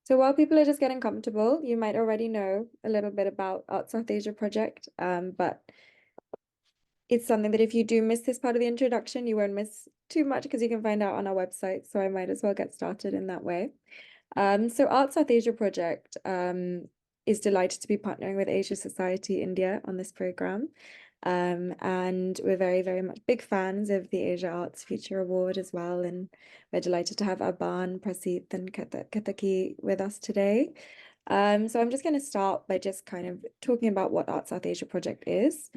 So while people are just getting comfortable, you might already know a little bit about Art South Asia project, but it's something that if you do miss this part of the introduction, you won't miss too much because you can find out on our website. So I might as well get started in that way. So Art South Asia project is delighted to be partnering with Asia Society India on this program. And we're very, very much big fans of the Asia Arts Future Award as well. And we're delighted to have Aban, Prasiit, and Ketaki with us today. So I'm just going to start by just kind of talking about what Art South Asia project is.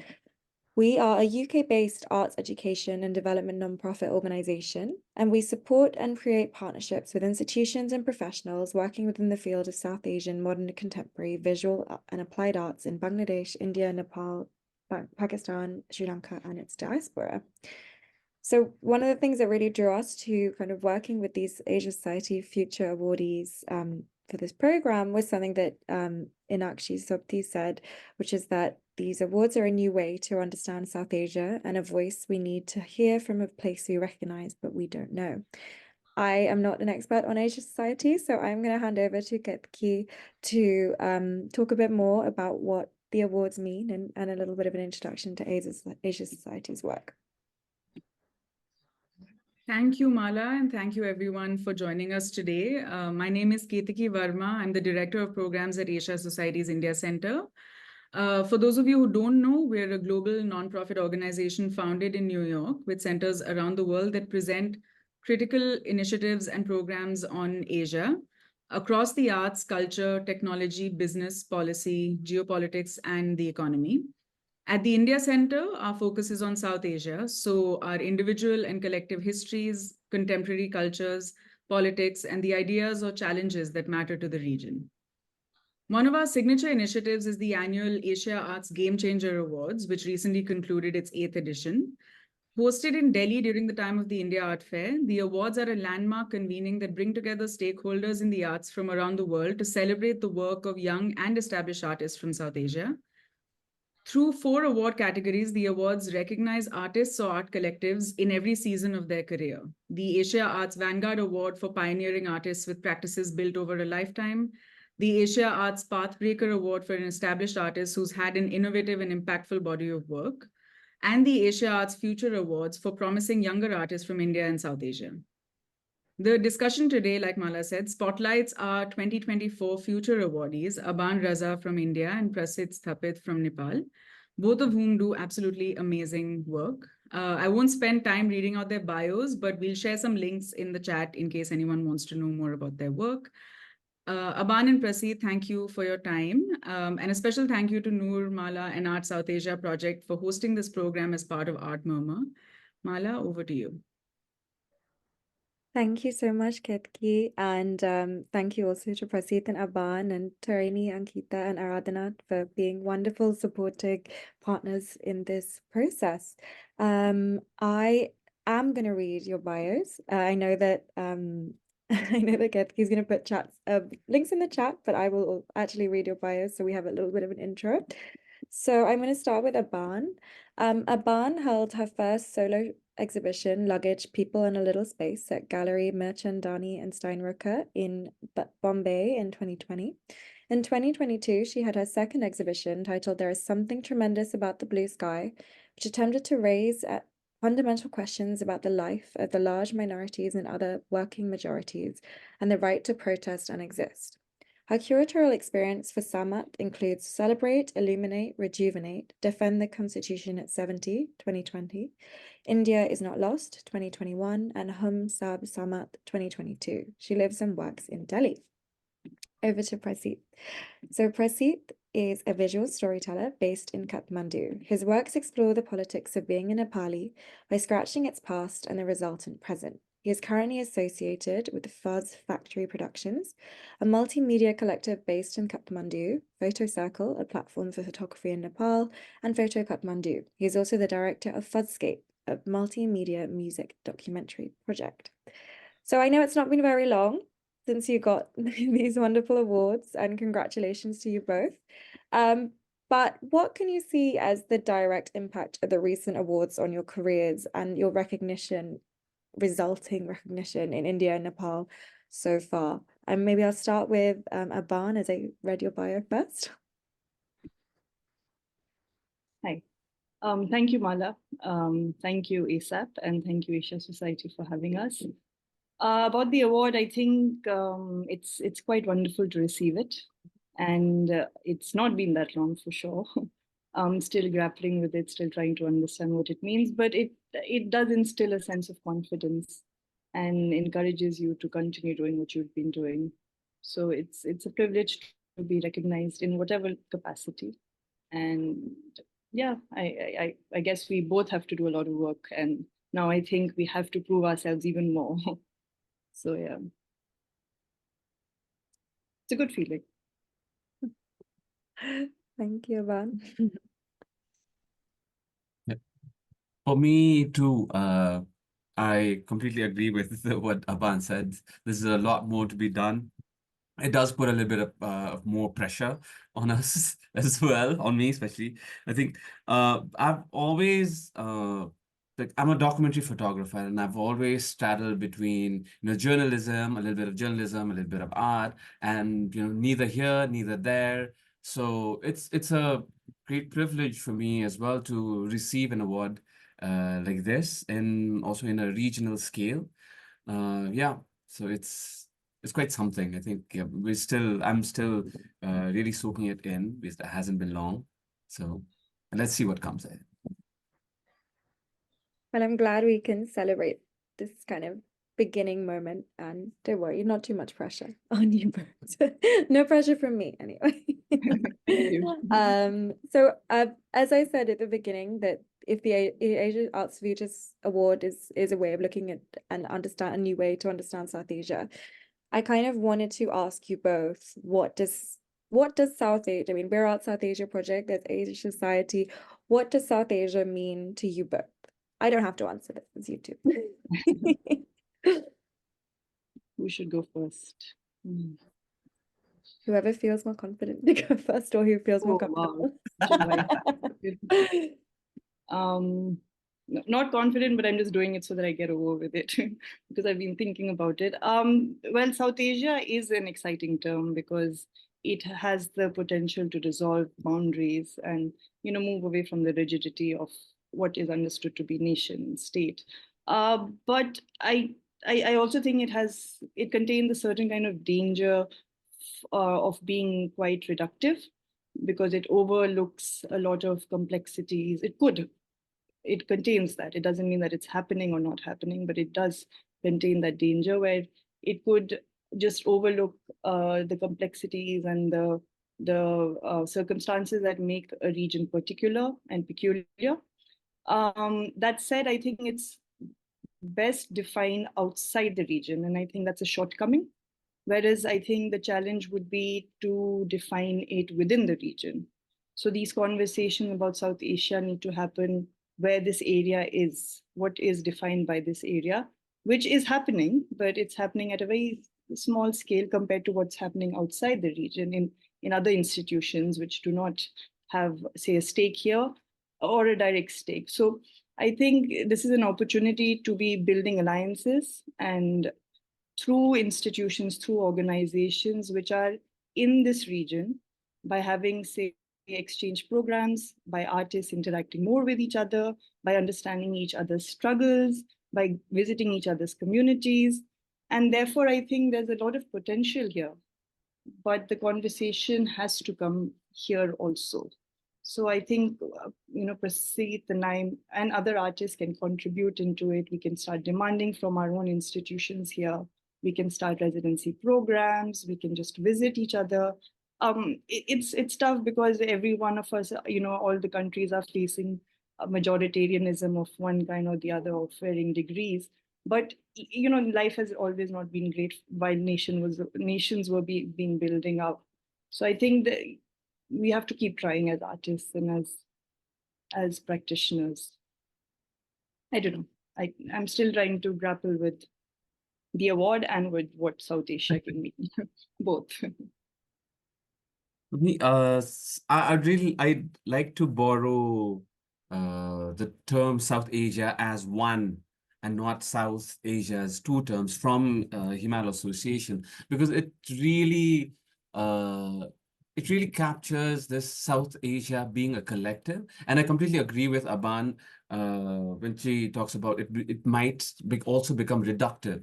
We are a UK-based arts education and development nonprofit organization, and we support and create partnerships with institutions and professionals working within the field of South Asian modern and contemporary visual and applied arts in Bangladesh, India, Nepal, Pakistan, Sri Lanka, and its diaspora. So one of the things that really drew us to kind of working with these Asia Society Future awardees for this program was something that Inakshi Sobti said, which is that these awards are a new way to understand South Asia and a voice we need to hear from a place we recognize but we don't know. I am not an expert on Asia Society, so I'm going to hand over to Ketki to talk a bit more about what the awards mean and a little bit of an introduction to Asia Society's work. Thank you, Mala, and thank you everyone for joining us today. My name is Ketaki Verma. I'm the Director of Programs at Asia Society's India Center. For those of you who don't know, we're a global nonprofit organization founded in New York with centers around the world that present critical initiatives and programs on Asia across the arts, culture, technology, business, policy, geopolitics, and the economy. At the India Center, our focus is on South Asia. So our individual and collective histories, contemporary cultures, politics, and the ideas or challenges that matter to the region. One of our signature initiatives is the annual Asia Arts Game Changer Awards, which recently concluded its 8th edition. Hosted in Delhi during the time of the India Art Fair, the awards are a landmark convening that bring together stakeholders in the arts from around the world to celebrate the work of young and established artists from South Asia. Through 4 award categories, the awards recognize artists or art collectives in every season of their career. The Asia Arts Vanguard Award for pioneering artists with practices built over a lifetime, the Asia Arts Pathbreaker Award for an established artist who's had an innovative and impactful body of work, and the Asia Arts Future Awards for promising younger artists from India and South Asia. The discussion today, like Mala said, spotlights our 2024 future awardees, Aban Raza from India and Prasiit Sthapit from Nepal, both of whom do absolutely amazing work. I won't spend time reading out their bios, but we'll share some links in the chat in case anyone wants to know more about their work. Aban and Prasiit, thank you for your time. And a special thank you to Noor, Mala, and Art South Asia Project for hosting this program as part of Art Murmur. Mala, over to you. Thank you so much, Ketki, and thank you also to Prasiit and Aban and Tarini, Ankita, and Aradhana for being wonderful supporting partners in this process. I am going to read your bios. I know that I know that Ketki's going to put links in the chat, but I will actually read your bios so we have a little bit of an intro. So I'm going to start with Aban. Aban held her first solo exhibition, Luggage, People in a Little Space, at Gallery Merchandani and Steinrucker in Bombay in 2020. In 2022, she had her second exhibition titled There is Something Tremendous About the Blue Sky, which attempted to raise fundamental questions about the life of the large minorities and other working majorities and the right to protest and exist. Her curatorial experience for Samat includes Celebrate, Illuminate, Rejuvenate, Defend the Constitution at 70, 2020, India is Not Lost, 2021, and Hum Sab Samat, 2022. She lives and works in Delhi. Over to Prasiit. So Prasiit is a visual storyteller based in Kathmandu. His works explore the politics of being a Nepali by scratching its past and the resultant present. He is currently associated with the Fuzz Factory Productions, a multimedia collective based in Kathmandu, Photo Circle, a platform for photography in Nepal, and Photo Kathmandu. He is also the director of Fuzzscape, a multimedia music documentary project. So I know it's not been very long since you got these wonderful awards, and congratulations to you both. But what can you see as the direct impact of the recent awards on your careers and your resulting recognition in India and Nepal so far? And maybe I'll start with Aban, as I read your bio first. Hi. Thank you, Mala. Thank you, ASAP, and thank you, Asia Society, for having us. About the award, I think it's quite wonderful to receive it, and it's not been that long for sure. I'm still grappling with it, still trying to understand what it means, but it does instill a sense of confidence and encourages you to continue doing what you've been doing. So it's a privilege to be recognized in whatever capacity, and yeah, I guess we both have to do a lot of work, and now I think we have to prove ourselves even more. So yeah, it's a good feeling. Thank you, Aban. For me too, I completely agree with what Aban said. There's a lot more to be done. It does put a little bit of more pressure on us as well, on me especially. I think I've always like I'm a documentary photographer, and I've always straddled between journalism, a little bit of journalism, a little bit of art, and neither here, neither there. So it's a great privilege for me as well to receive an award like this, and also in a regional scale. Yeah, so it's quite something. I think yeah, I'm still really soaking it in because it hasn't been long. So let's see what comes ahead. Well, I'm glad we can celebrate this kind of beginning moment, and don't worry, not too much pressure on you both. No pressure from me anyway. Thank you. So as I said at the beginning, that if the Asia Arts Futures Award is a way of looking at and understand a new way to understand South Asia, I kind of wanted to ask you both, what does South Asia, I mean, we're Art South Asia Project, there's Asia Society. What does South Asia mean to you both? I don't have to answer this, it's you two. Who should go first? Whoever feels more confident to go first, or who feels more Wow. comfortable. Not confident, but I'm just doing it so that I get over with it because I've been thinking about it. Well, South Asia is an exciting term because it has the potential to dissolve boundaries and move away from the rigidity of what is understood to be nation state. But I also think it contains a certain kind of danger of being quite reductive because it overlooks a lot of complexities. It contains that. It doesn't mean that it's happening or not happening, but it does contain that danger where it could just overlook the complexities and the circumstances that make a region particular and peculiar. That said, I think it's best defined outside the region, and I think that's a shortcoming. Whereas I think the challenge would be to define it within the region. So these conversations about South Asia need to happen where this area is, what is defined by this area, which is happening, but it's happening at a very small scale compared to what's happening outside the region in other institutions which do not have, say, a stake here or a direct stake. So I think this is an opportunity to be building alliances and through institutions, through organizations which are in this region, by having, say, exchange programs, by artists interacting more with each other, by understanding each other's struggles, by visiting each other's communities. And therefore, I think there's a lot of potential here. But the conversation has to come here also. So I think, Prasiit and I and other artists can contribute into it. We can start demanding from our own institutions here. We can start residency programs. We can just visit each other. It's tough because every one of us, all the countries are facing a majoritarianism of one kind or the other of varying degrees. But life has always not been great while nations were being building up. So I think that we have to keep trying as artists and as practitioners. I don't know. I'm still trying to grapple with the award and with what South Asia can mean. Both. Me, I'd like to borrow the term South Asia as one and not South Asia as two terms from Himalaya Association, because uh, it really captures this South Asia being a collective. And I completely agree with Aban when she talks about it. It might also become reductive.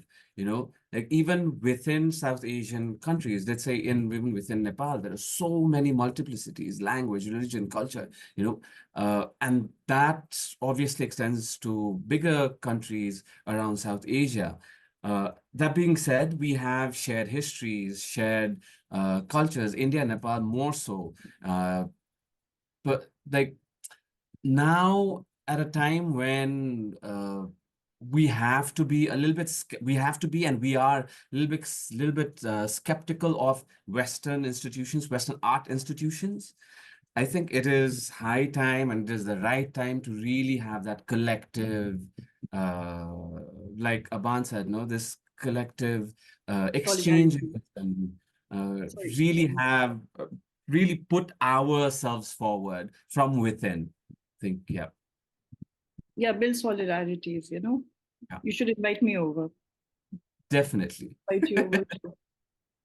Like even within South Asian countries, let's say even within Nepal, there are so many multiplicities, language, religion, culture, and that obviously extends to bigger countries around South Asia. That being said, we have shared histories, shared cultures, India and Nepal more so. But like now, at a time when we have to be a little bit, we have to be, and we are a little bit skeptical of Western institutions, Western art institutions. I think it is high time and it is the right time to really have that collective, uh, like Aban said, no, this collective exchange Solidarity. and Sorry. really have, really put ourselves forward from within. I think, yeah. Yeah, build solidarities, Yeah. You should invite me over. Definitely. Invite you over.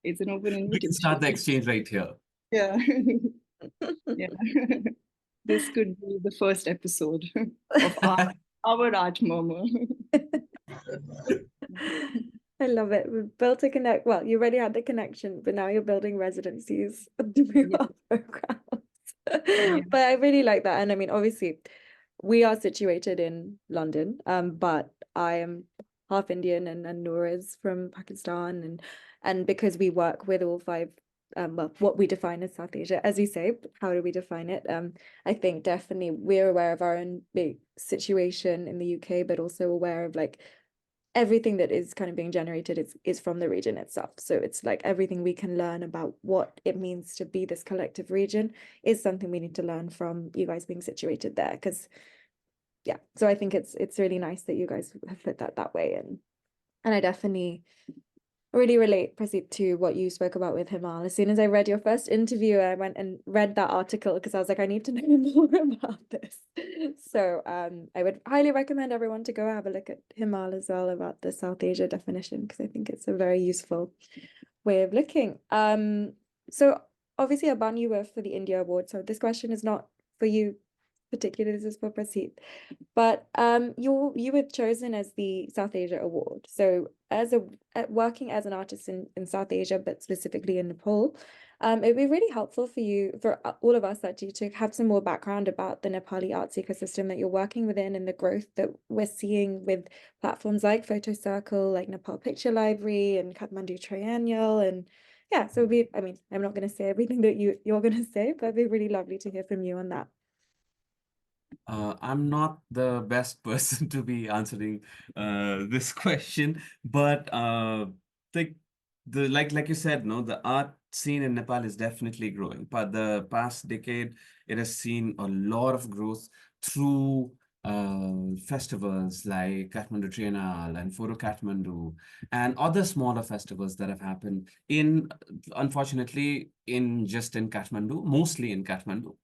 It's an open We can start the invitation. exchange right here. Yeah. Yeah. This could be the first episode of our Art Murmur. I love it. We've built a connect. Well, you already had the connection, but now you're building residencies to move Yeah. our programs. Yeah. But I really like that. And I mean, obviously, we are situated in London, but I am half Indian and Noor is from Pakistan, and because we work with all five, well, what we define as South Asia, as you say, how do we define it? I think definitely we're aware of our own big situation in the UK, but also aware of like everything that is kind of being generated is from the region itself. So it's like everything we can learn about what it means to be this collective region is something we need to learn from you guys being situated there. Because yeah, so I think it's really nice that you guys have fit that way, and I definitely really relate, Prasiit, to what you spoke about with Himal. As soon as I read your first interview, I went and read that article because I was like, I need to know more about this. So I would highly recommend everyone to go have a look at Himal as well about the South Asia definition, because I think it's a very useful way of looking. So obviously, Aban, you were for the India Award, so this question is not for you particularly, this is for Prasiit. But you were chosen as the South Asia Award. So as working as an artist in South Asia, but specifically in Nepal, it'd be really helpful for you, for all of us actually, to have some more background about the Nepali arts ecosystem that you're working within and the growth that we're seeing with platforms like Photo Circle, like Nepal Picture Library and Kathmandu Triennial. And yeah, so I mean, I'm not going to say everything that you're going to say, but it'd be really lovely to hear from you on that. I'm not the best person to be answering this question, but like you said, no, the art scene in Nepal is definitely growing. But the past decade, it has seen a lot of growth through festivals like Kathmandu Triennale and Photo Kathmandu and other smaller festivals that have happened unfortunately, in Kathmandu, mostly in Kathmandu.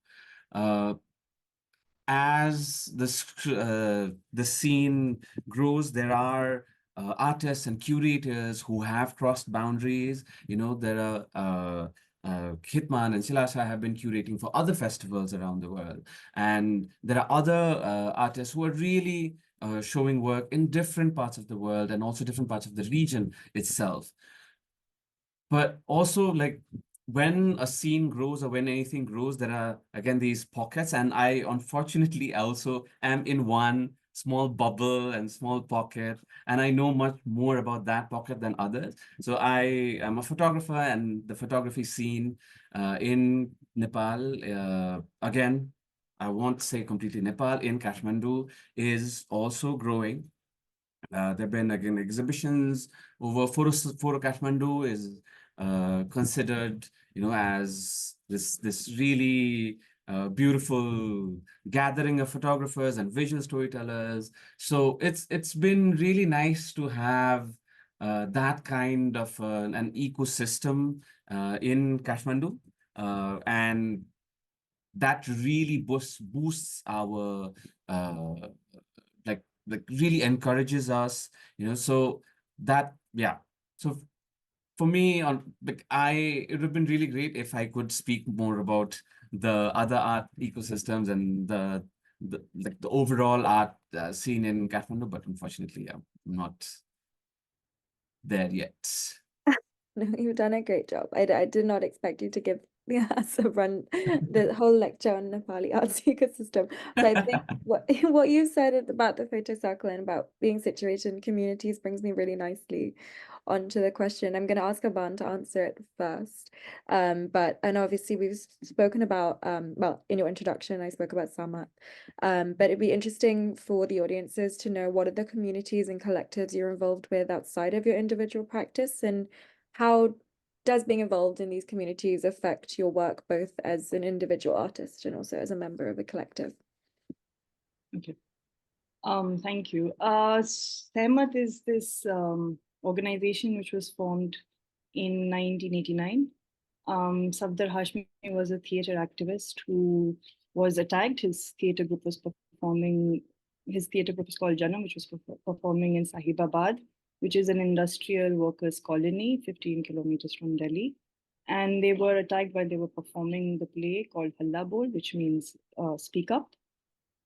As the scene grows, there are artists and curators who have crossed boundaries. There are Hitman and Silasha have been curating for other festivals around the world, and there are other artists who are really showing work in different parts of the world and also different parts of the region itself. But also, like, when a scene grows or when anything grows, there are again these pockets, and I unfortunately also am in one small bubble and small pocket, and I know much more about that pocket than others. So I am a photographer, and the photography scene in Nepal, again, I won't say completely Nepal, in Kathmandu is also growing. There have been again exhibitions over Photo Kathmandu is considered, as this really beautiful gathering of photographers and visual storytellers. So it's been really nice to have that kind of an ecosystem in Kathmandu, and that really boosts our like like really encourages us, so that, yeah. So for me, it would have been really great if I could speak more about the other art ecosystems and the overall art scene in Kathmandu, but unfortunately, I'm not there yet. No, you've done a great job. I did not expect you to give us the whole lecture on Nepali arts ecosystem. But I think what you said about the photo circle and about being situated in communities brings me really nicely onto the question. I'm going to ask Aban to answer it first. And obviously we've spoken about, well, in your introduction, I spoke about Samat. But it'd be interesting for the audiences to know what are the communities and collectives you're involved with outside of your individual practice, and how does being involved in these communities affect your work both as an individual artist and also as a member of a collective? Okay. Thank you. Sehmat is this organization which was formed in 1989. Safdar Hashmi was a theatre activist who was attacked. His theatre group was performing, his theatre group is called Janam, which was performing in Sahibabad, which is an industrial workers' colony, 15 kilometers from Delhi. And they were attacked while they were performing the play called Halla Bol, which means speak up.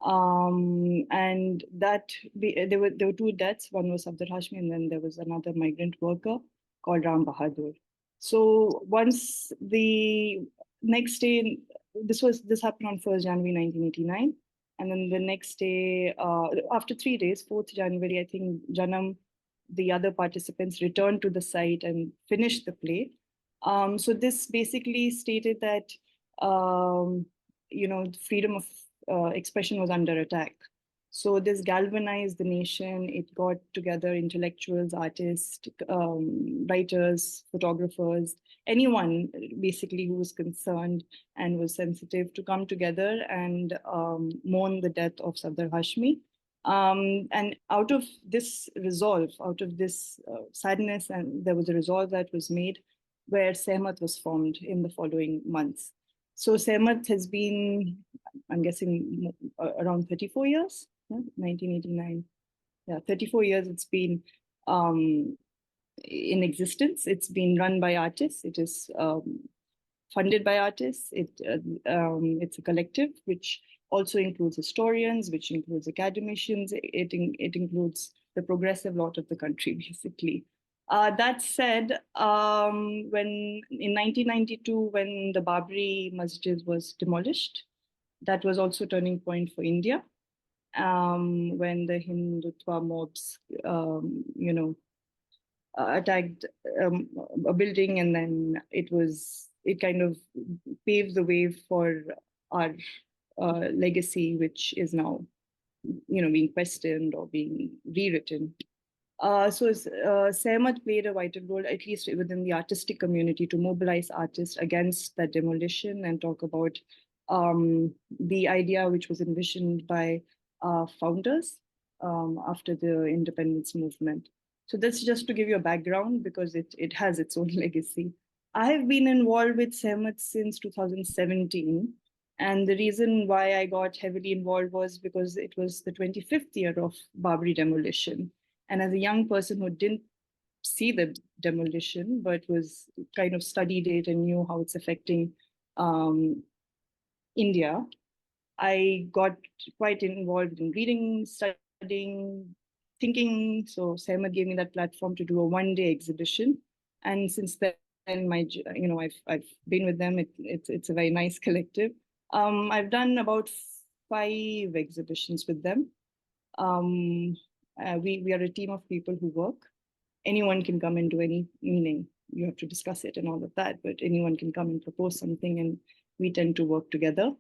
And that there were two deaths. One was Safdar Hashmi, and then there was another migrant worker called Ram Bahadur. So once the next day, this happened on 1st January 1989, and then the next day, after 3 days, 4th January, I think Janam, the other participants returned to the site and finished the play. So this basically stated that freedom of expression was under attack. So this galvanized the nation. It got together intellectuals, artists, writers, photographers, anyone basically who was concerned and was sensitive to come together and mourn the death of Safdar Hashmi. And out of this resolve, out of this sadness, and there was a resolve that was made where Sehmat was formed in the following months. So Sehmat has been, I'm guessing, around 34 years, 1989. Yeah, 34 years it's been in existence. It's been run by artists. It is funded by artists. It's a collective which also includes historians, which includes academicians. It includes the progressive lot of the country, basically. That said, when in 1992, when the Babri Masjid was demolished, that was also a turning point for India. When the Hindutva mobs, attacked a building, and then it kind of paved the way for our legacy, which is now, being questioned or being rewritten. So Sehmat played a vital role, at least within the artistic community, to mobilize artists against that demolition and talk about the idea which was envisioned by founders after the independence movement. So that's just to give you a background, because it has its own legacy. I have been involved with Sehmat since 2017. And the reason why I got heavily involved was because it was the 25th year of Babri demolition. And as a young person who didn't see the demolition, but was kind of studied it and knew how it's affecting India, I got quite involved in reading, studying, thinking. So Sehmat gave me that platform to do a one-day exhibition. And since then, I've been with them. It's a very nice collective. I've done about 5 exhibitions with them. We are a team of people who work. Anyone can come and do any meaning. You have to discuss it and all of that, but anyone can come and propose something, and we tend to work together.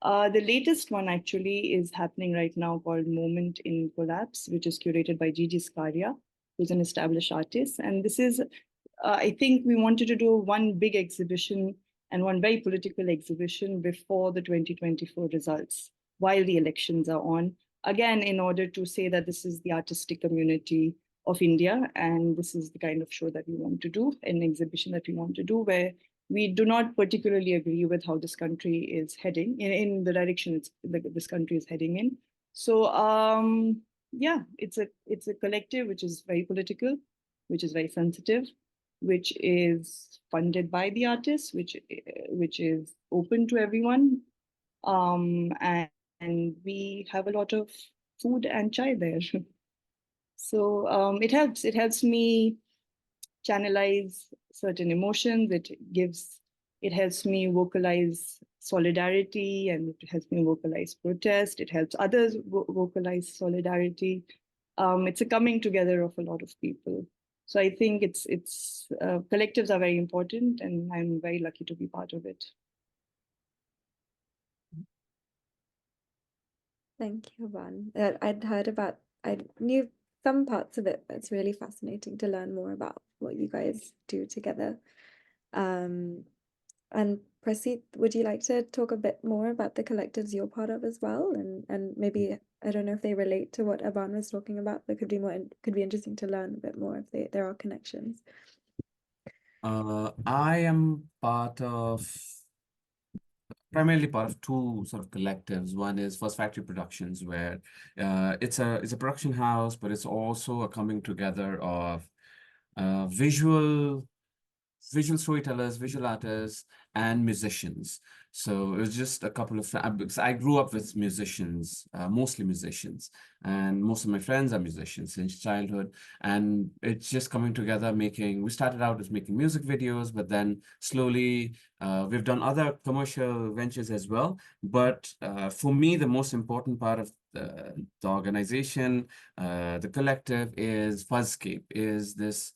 The latest one actually is happening right now, called Moment in Collapse, which is curated by Gigi Scaria, who's an established artist. And this is, I think we wanted to do one big exhibition and one very political exhibition before the 2024 results, while the elections are on. Again, in order to say that this is the artistic community of India, and this is the kind of show that we want to do, an exhibition that we want to do, where we do not particularly agree with how this country is heading, in the direction this country is heading in. So yeah, it's a collective which is very political, which is very sensitive, which is funded by the artists, which is open to everyone, and we have a lot of food and chai there. So it helps me channelize certain emotions. It helps me vocalize solidarity, and it helps me vocalize protest. It helps others vocalize solidarity. It's a coming together of a lot of people. So I think it's collectives are very important, and I'm very lucky to be part of it. Thank you, Aban. I knew some parts of it, but it's really fascinating to learn more about what you guys do together. And Prasiit, would you like to talk a bit more about the collectives you're part of as well? And maybe, I don't know if they relate to what Aban was talking about, but could be interesting to learn a bit more if there are connections. I am primarily part of two sort of collectives. One is First Factory Productions, where it's a production house, but it's also a coming together of visual storytellers, visual artists, and musicians. So it was just a couple of because I grew up with musicians, mostly musicians, and most of my friends are musicians since childhood. And it's just coming together, we started out as making music videos, but then slowly we've done other commercial ventures as well. But for me, the most important part of the organization, the collective, is Fuzzscape, is this.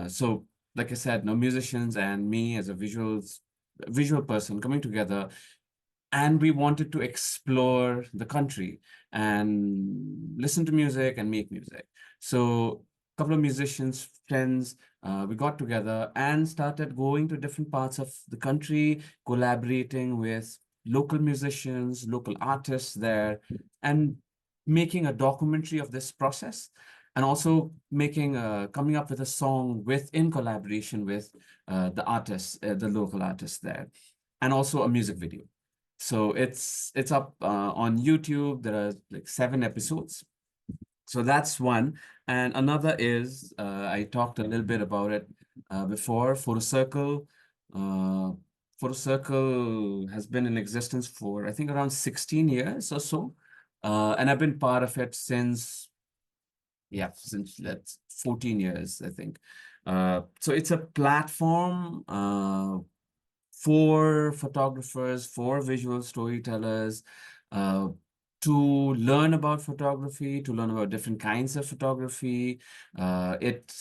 So like I said, no, musicians and me as a visual person coming together, and we wanted to explore the country and listen to music and make music. So a couple of musicians, friends, we got together and started going to different parts of the country, collaborating with local musicians, local artists there, and making a documentary of this process, and also coming up with a song in collaboration with the artists, the local artists there, and also a music video. So it's up on YouTube. There are like 7 episodes. So that's one. And another is, I talked a little bit about it before, Photo Circle. Photo Circle has been in existence for, I think, around 16 years or so. And I've been part of it since 14 years, I think. So it's a platform for photographers, for visual storytellers, to learn about photography, to learn about different kinds of photography. It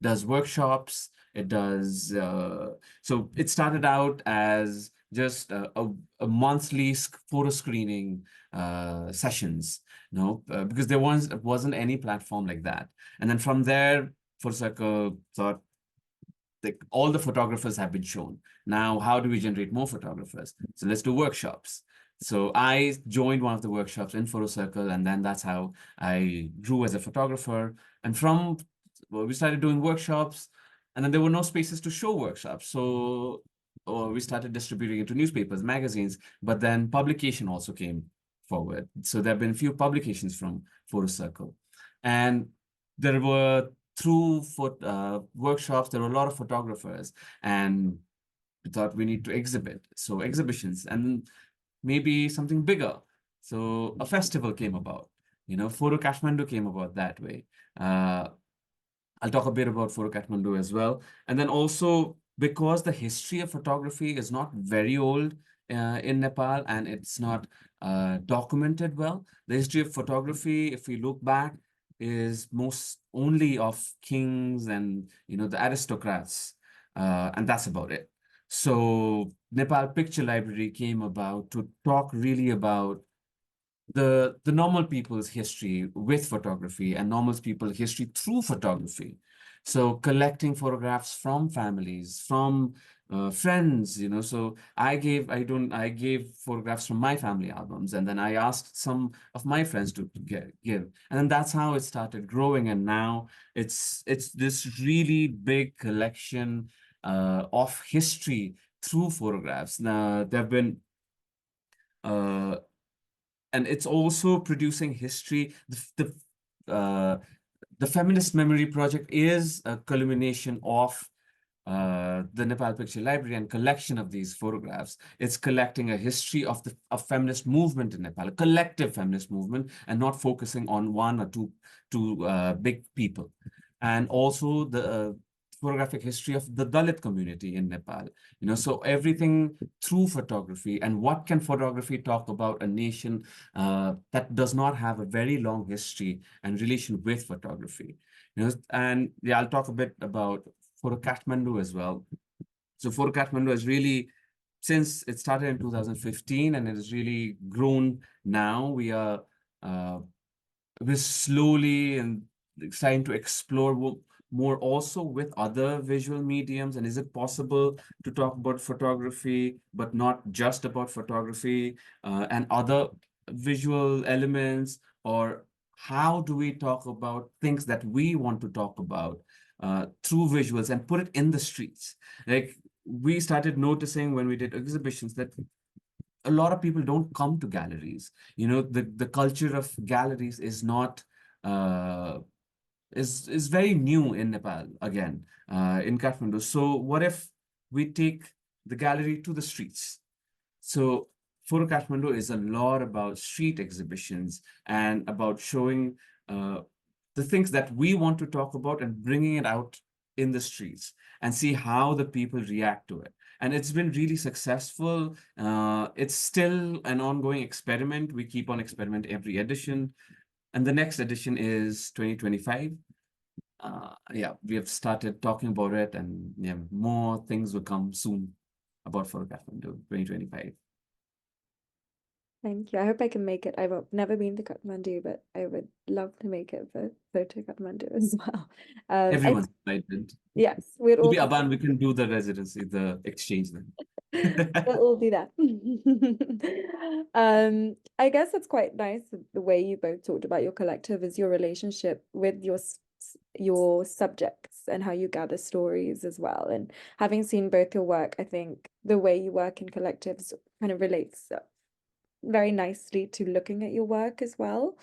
does workshops. It does. So it started out as just a monthly photo screening sessions, because there wasn't any platform like that. And then from there, Photo Circle thought, like, all the photographers have been shown. Now, how do we generate more photographers? So let's do workshops. So I joined one of the workshops in Photo Circle, and then that's how I grew as a photographer. And we started doing workshops, and then there were no spaces to show workshops. So we started distributing it to newspapers, magazines, but then publication also came forward. So there have been a few publications from Photo Circle. And there were through workshops, there were a lot of photographers, and we thought we need to exhibit. So exhibitions, and maybe something bigger. So a festival came about. Photo Kathmandu came about that way. I'll talk a bit about Photo Kathmandu as well. And then also, because the history of photography is not very old in Nepal, and it's not documented well, the history of photography, if we look back, is most only of kings and the aristocrats, and that's about it. So Nepal Picture Library came about to talk really about the normal people's history with photography, and normal people's history through photography. So collecting photographs from families, from friends, So I gave photographs from my family albums, and then I asked some of my friends to give, and then that's how it started growing. And now it's this really big collection of history through photographs. Now there have been and it's also producing history. The Feminist Memory Project is a culmination of the Nepal Picture Library and collection of these photographs. It's collecting a history of the feminist movement in Nepal, a collective feminist movement, and not focusing on one or two big people. And also the photographic history of the Dalit community in Nepal. So everything through photography. And what can photography talk about a nation that does not have a very long history and relation with photography? And yeah, I'll talk a bit about Photo Kathmandu as well. So Photo Kathmandu has really, since it started in 2015, and it has really grown now. We're slowly and starting to explore more also with other visual mediums. And is it possible to talk about photography, but not just about photography and other visual elements? Or how do we talk about things that we want to talk about through visuals and put it in the streets? Like, we started noticing when we did exhibitions that a lot of people don't come to galleries. The culture of galleries is not is very new in Nepal, again, in Kathmandu. So what if we take the gallery to the streets? So Photo Kathmandu is a lot about street exhibitions and about showing the things that we want to talk about and bringing it out in the streets and see how the people react to it. And it's been really successful. It's still an ongoing experiment. We keep on experiment every edition. And the next edition is 2025. Yeah, we have started talking about it, and yeah, more things will come soon about Photo Kathmandu 2025. Thank you. I hope I can make it. I've never been to Kathmandu, but I would love to make it for Photo Kathmandu as well. Everyone's excited. Yes, we'll all Maybe Aban, we can do the residency, the exchange then. we'll all do that. I guess it's quite nice the way you both talked about your collective is your relationship with your subjects and how you gather stories as well. And having seen both your work, I think the way you work in collectives kind of relates very nicely to looking at your work as well.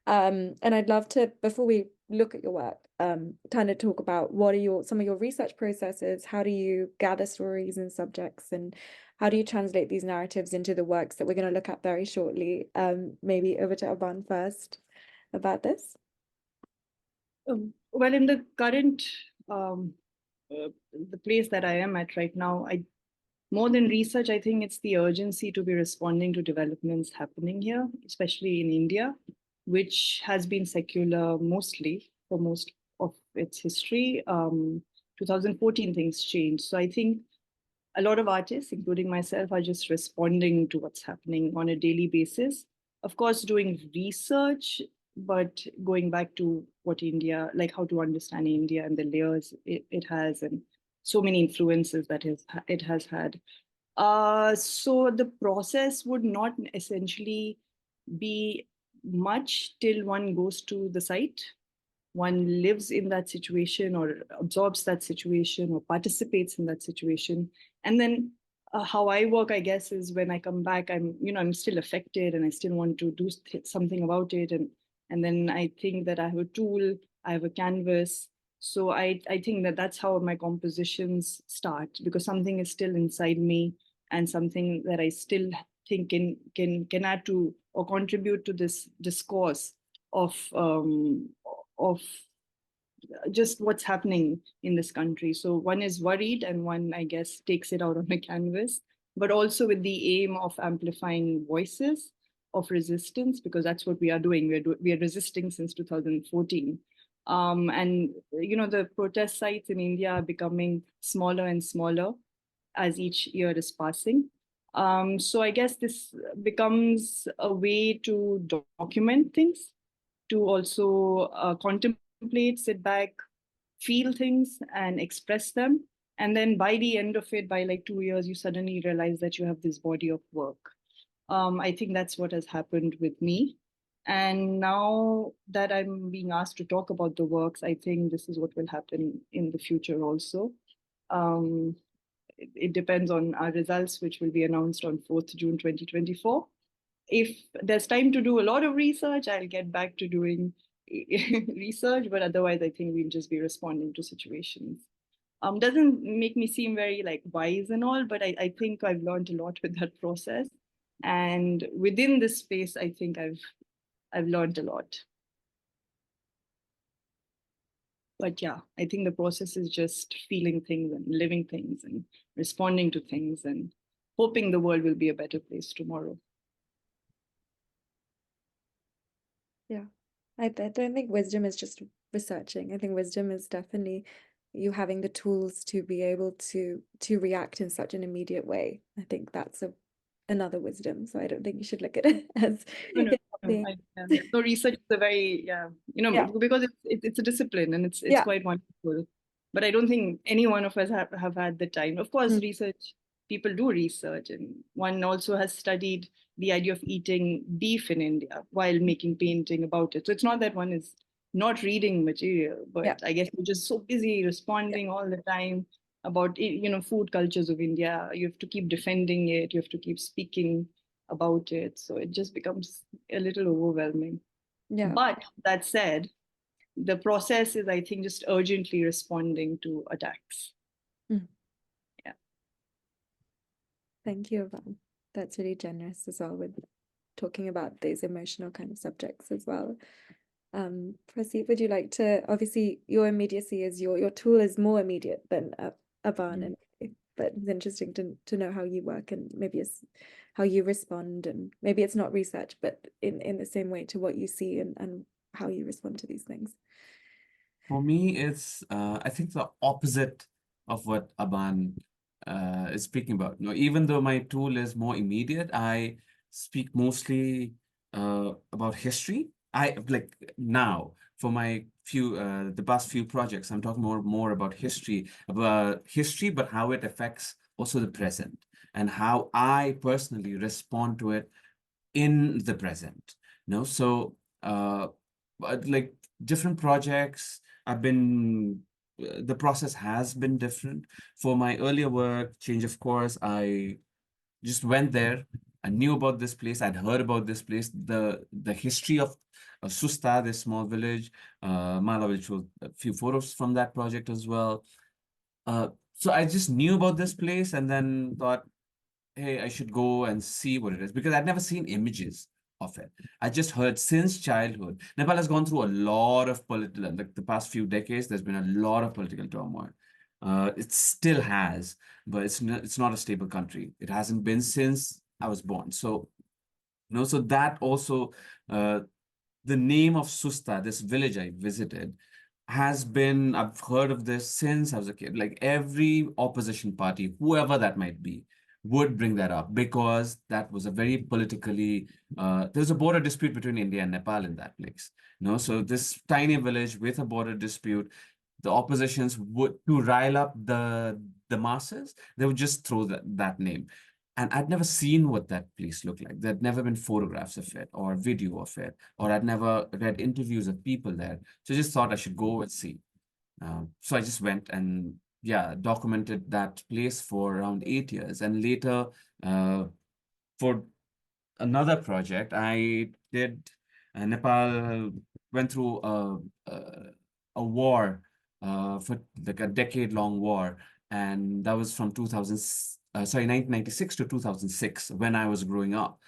And I'd love to, before we look at your work, kind of talk about what are some of your research processes, how do you gather stories and subjects, and how do you translate these narratives into the works that we're going to look at very shortly? Maybe over to Aban first about this. Well, in the current, the place that I am at right now, more than research, I think it's the urgency to be responding to developments happening here, especially in India, which has been secular mostly for most of its history. 2014, things changed. So I think a lot of artists, including myself, are just responding to what's happening on a daily basis. Of course, doing research, but going back to what India, like how to understand India and the layers it has, and so many influences that it has had. So the process would not essentially be much till one goes to the site. One lives in that situation or absorbs that situation or participates in that situation. And then how I work, I guess, is when I come back, I'm still affected and I still want to do something about it. And then I think that I have a tool, I have a canvas. So I think that that's how my compositions start, because something is still inside me and something that I still think can add to or contribute to this discourse of just what's happening in this country. So one is worried and one, I guess, takes it out on a canvas, but also with the aim of amplifying voices of resistance, because that's what we are doing. We are resisting since 2014. And, the protest sites in India are becoming smaller and smaller as each year is passing. So I guess this becomes a way to document things, to also contemplate, sit back, feel things and express them. And then by the end of it, by like 2 years, you suddenly realize that you have this body of work. I think that's what has happened with me. And now that I'm being asked to talk about the works, I think this is what will happen in the future also. It depends on our results, which will be announced on 4th June 2024. if there's time to do a lot of research, I'll get back to doing research, but otherwise I think we'll just be responding to situations. Doesn't make me seem very like wise and all, but I think I've learned a lot with that process. And within this space, I think I've learned a lot. But yeah, I think the process is just feeling things and living things and responding to things and hoping the world will be a better place tomorrow. Yeah, I don't think wisdom is just researching. I think wisdom is definitely you having the tools to be able to react in such an immediate way. I think that's another wisdom. So I don't think you should look at it as No, being so research is a very Yeah. because it's a discipline and it's Yeah. quite wonderful. But I don't think any one of us have had the time. Of course, research people do research, and one also has studied the idea of eating beef in India while making painting about it. So it's not that one is not reading material, but Yeah. I guess you're just so busy responding all the time about food cultures of India. You have to keep defending it. You have to keep speaking about it. So it just becomes a little overwhelming. Yeah. But that said, the process is, I think, just urgently responding to attacks. Yeah. Thank you, Aban. That's really generous as well with talking about these emotional kind of subjects as well. Prasiit, would you like to, obviously your immediacy is your tool is more immediate than Aban, and but it's interesting to know how you work and maybe it's how you respond, and maybe it's not research, but in the same way to what you see and how you respond to these things. For me, it's I think the opposite of what Aban is speaking about. Even though my tool is more immediate, I speak mostly about history. I like now for my the past few projects, I'm talking more about history, but how it affects also the present and how I personally respond to it in the present. So like different projects, the process has been different. For my earlier work, change of course, I just went there. I knew about this place. I'd heard about this place, the history of Susta, this small village, Mala, which was a few photos from that project as well. So I just knew about this place and then thought, hey, I should go and see what it is because I'd never seen images of it. I just heard since childhood. Nepal has gone through a lot of political, like the past few decades, there's been a lot of political turmoil. It still has, but it's not a stable country. It hasn't been since I was born. So, so that also, the name of Susta, this village I visited, I've heard of this since I was a kid. Like every opposition party, whoever that might be, would bring that up because that was a very politically, there's a border dispute between India and Nepal in that place. So this tiny village with a border dispute, the oppositions would, to rile up the masses, they would just throw that name. And I'd never seen what that place looked like. There'd never been photographs of it or video of it, or I'd never read interviews of people there. So I just thought I should go and see. So I just went and documented that place for around 8 years. And later, for another project, I did, Nepal went through a war, for like a decade-long war. And that was from 1996 to 2006 when I was growing up.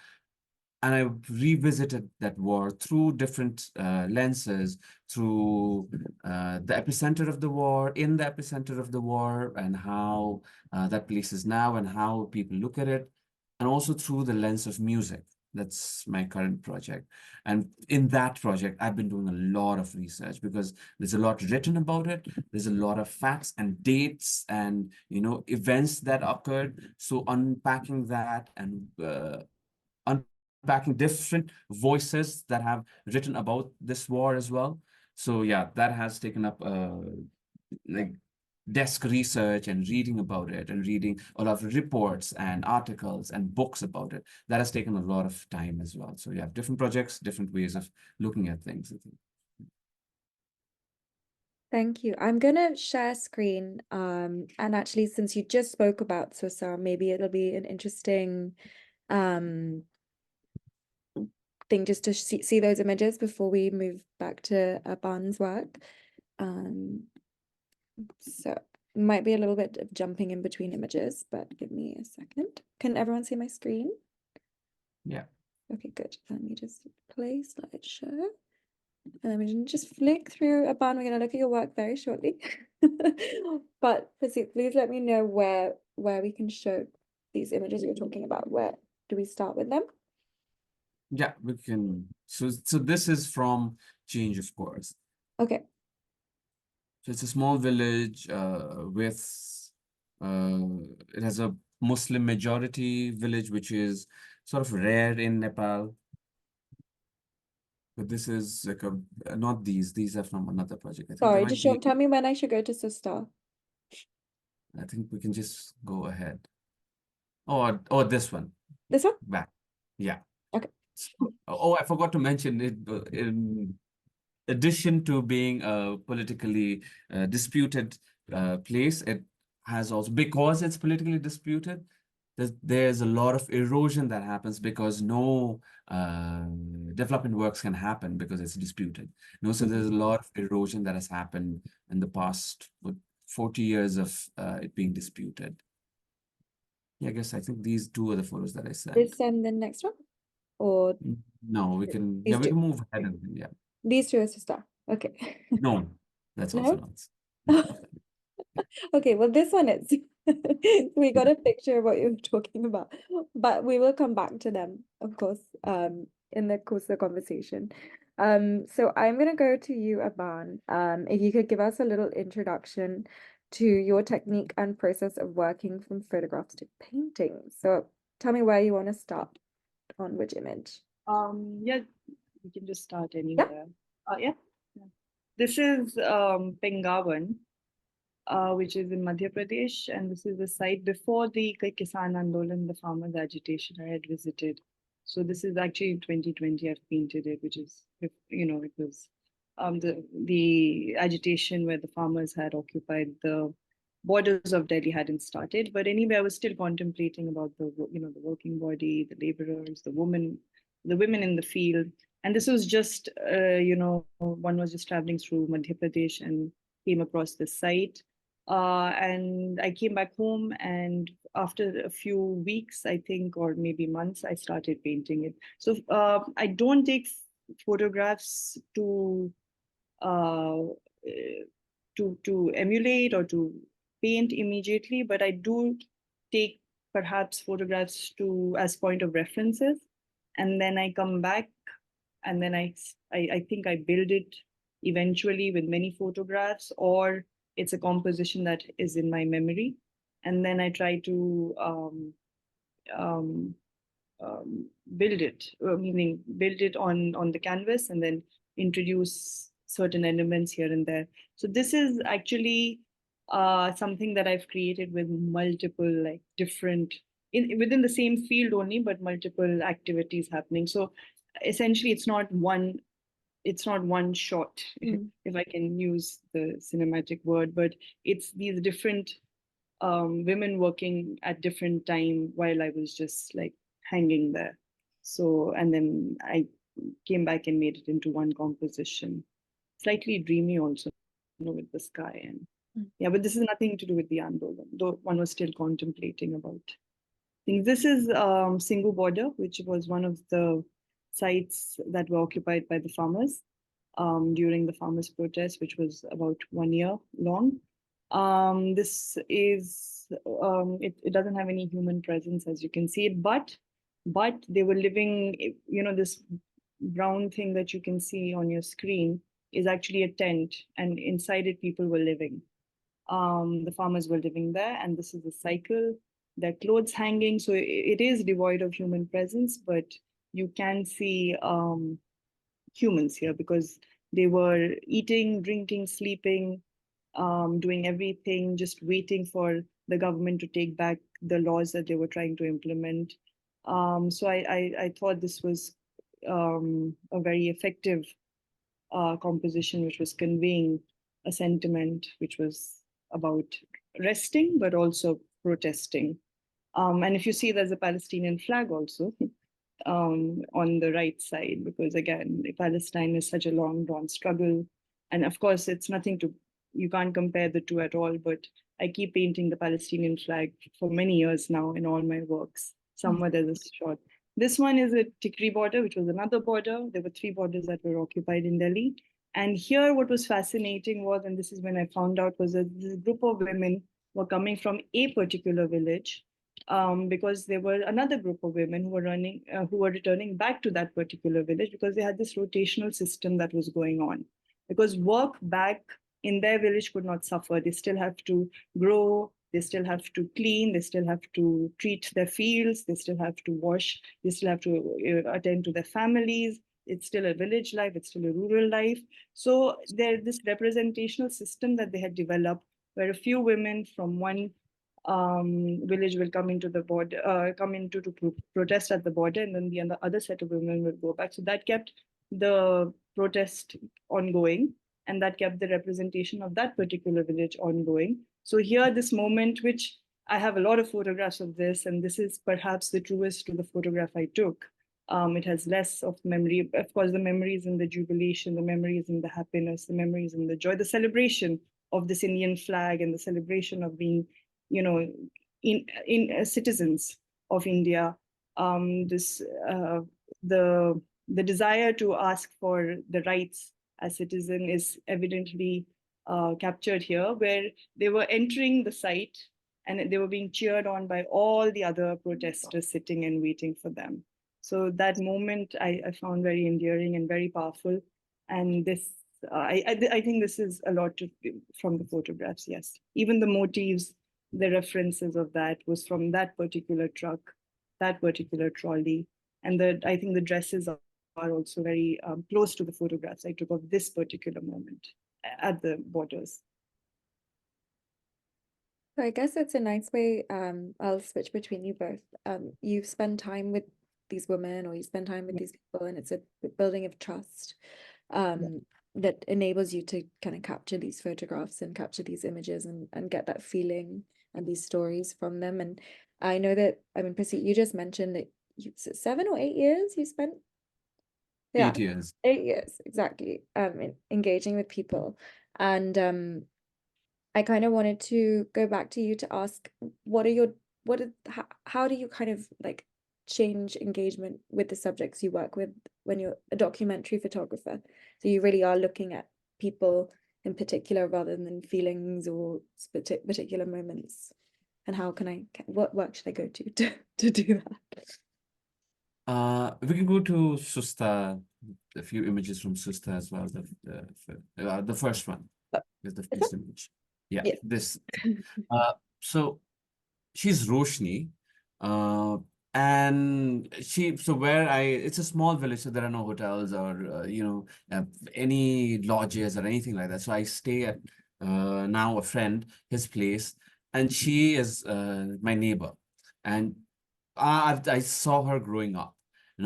And I revisited that war through different lenses, through the epicenter of the war, in the epicenter of the war, and how that place is now and how people look at it, and also through the lens of music. That's my current project. And in that project, I've been doing a lot of research because there's a lot written about it. There's a lot of facts and dates and, events that occurred. So unpacking that and unpacking different voices that have written about this war as well. So yeah, that has taken up like desk research and reading about it and reading a lot of reports and articles and books about it. That has taken a lot of time as well. So yeah, different projects, different ways of looking at things, I think. Thank you. I'm gonna share screen. And actually, since you just spoke about Susa, maybe it'll be an interesting thing just to see those images before we move back to Aban's work. So might be a little bit of jumping in between images, but give me a second. Can everyone see my screen? Yeah. Okay, good. Let me just play slideshow. And then we can just flick through Aban. We're going to look at your work very shortly. But Prasiit, please let me know where we can show these images you're talking about. Where do we start with them? Yeah, we can. So this is from Change, of course. Okay. So it's a small village with it has a Muslim majority village, which is sort of rare in Nepal. But this is like not these are from another project. I think Sorry, might just tell me when I should go to Sustar. I think we can just go ahead. Oh, this one. This one? Back. Yeah. Okay. Oh, I forgot to mention it. In addition to being a politically disputed place, it has also, because it's politically disputed, there's a lot of erosion that happens because no development works can happen because it's disputed. So there's a lot of erosion that has happened in the past 40 years of it being disputed. Yeah, I think these two are the photos that I sent. This and the next one? Or no, we can these we two? can move ahead and yeah. These two are Sustar. Okay. No, that's No? also not. Okay, well, this one is. We got a picture of what you were talking about, but we will come back to them, of course, in the course of the conversation. So I'm gonna go to you, Aban. If you could give us a little introduction to your technique and process of working from photographs to painting. So tell me where you want to start, on which image. Yeah, we can just start anywhere. Yeah. This is Pengavan, which is in Madhya Pradesh, and this is the site before the Kisan Andolan, the farmers' agitation I had visited. So this is actually in 2020 I've painted it, which is, it was the agitation where the farmers had occupied the borders of Delhi hadn't started. But anyway, I was still contemplating about the working body, the laborers, the women in the field. And this was just, one was just traveling through Madhya Pradesh and came across this site. And I came back home, and after a few weeks, I think, or maybe months, I started painting it. So I don't take photographs to emulate or to paint immediately, but I do take perhaps photographs as point of references, and then I come back, and then I think I build it eventually with many photographs, or it's a composition that is in my memory, and then I try to build it, meaning build it on the canvas, and then introduce certain elements here and there. So this is actually something that I've created with multiple different within the same field only, but multiple activities happening. So essentially, it's not one shot, if I can use the cinematic word, but it's these different women working at different time while I was just hanging there. So, and then I came back and made it into one composition, slightly dreamy also, with the sky. And yeah, but this is nothing to do with the Andolan, though one was still contemplating about things. This is Singhu border, which was one of the sites that were occupied by the farmers during the farmers' protest, which was about 1 year long. This is, it doesn't have any human presence, as you can see it, but they were living, this brown thing that you can see on your screen is actually a tent, and inside it people were living. The farmers were living there, and this is a cycle, their clothes hanging. So it is devoid of human presence, but you can see humans here because they were eating, drinking, sleeping, doing everything, just waiting for the government to take back the laws that they were trying to implement. So I thought this was a very effective composition, which was conveying a sentiment which was about resting, but also protesting. And if you see, there's a Palestinian flag also. on the right side, because again, Palestine is such a long drawn struggle. And of course, it's nothing to, you can't compare the two at all, but I keep painting the Palestinian flag for many years now in all my works. Somewhere there's a shot. This one is a Tikri border, which was another border. There were 3 borders that were occupied in Delhi. And here, what was fascinating was, and this is when I found out, was that this group of women were coming from a particular village, because there were another group of women who were returning back to that particular village, because they had this rotational system that was going on. Because work back in their village could not suffer. They still have to grow, they still have to clean, they still have to treat their fields, they still have to wash, they still have to attend to their families. It's still a village life, it's still a rural life. So there's this representational system that they had developed, where a few women from one village will come into the border, come into to protest at the border, and then the other set of women will go back. So that kept the protest ongoing, and that kept the representation of that particular village ongoing. So here, this moment, which I have a lot of photographs of this, and this is perhaps the truest to the photograph I took. It has less of memory. Of course, the memories in the jubilation, the memories in the happiness, the memories in the joy, the celebration of this Indian flag, and the celebration of being, you know, in citizens of India. This the desire to ask for the rights as citizen is evidently captured here, where they were entering the site and they were being cheered on by all the other protesters sitting and waiting for them. So that moment I found very endearing and very powerful. And this, I think this is a lot from the photographs, yes. Even the motifs, the references of that was from that particular truck, that particular trolley. And I think the dresses are also very close to the photographs I took of this particular moment at the borders. So I guess it's a nice way, I'll switch between you both. You spend time with these women, or you spend time with these people, and it's a building of trust that enables you to kind of capture these photographs and capture these images and get that feeling and these stories from them. And I know that, I mean, Prasiit, you just mentioned that 7 or 8 years you spent? Yeah, 8 years. 8 years, exactly, engaging with people. And I kind of wanted to go back to you to ask, how do you kind of like change engagement with the subjects you work with when you're a documentary photographer? So you really are looking at people in particular rather than feelings or particular moments. And what work should I go to do that? We can go to Susta, a few images from Susta as well. The first one is the first image. Yeah, Yes. this. So she's Roshni, and it's a small village, so there are no hotels or any lodges or anything like that. So I stay at now a friend, his place, and she is my neighbor, and I saw her growing up.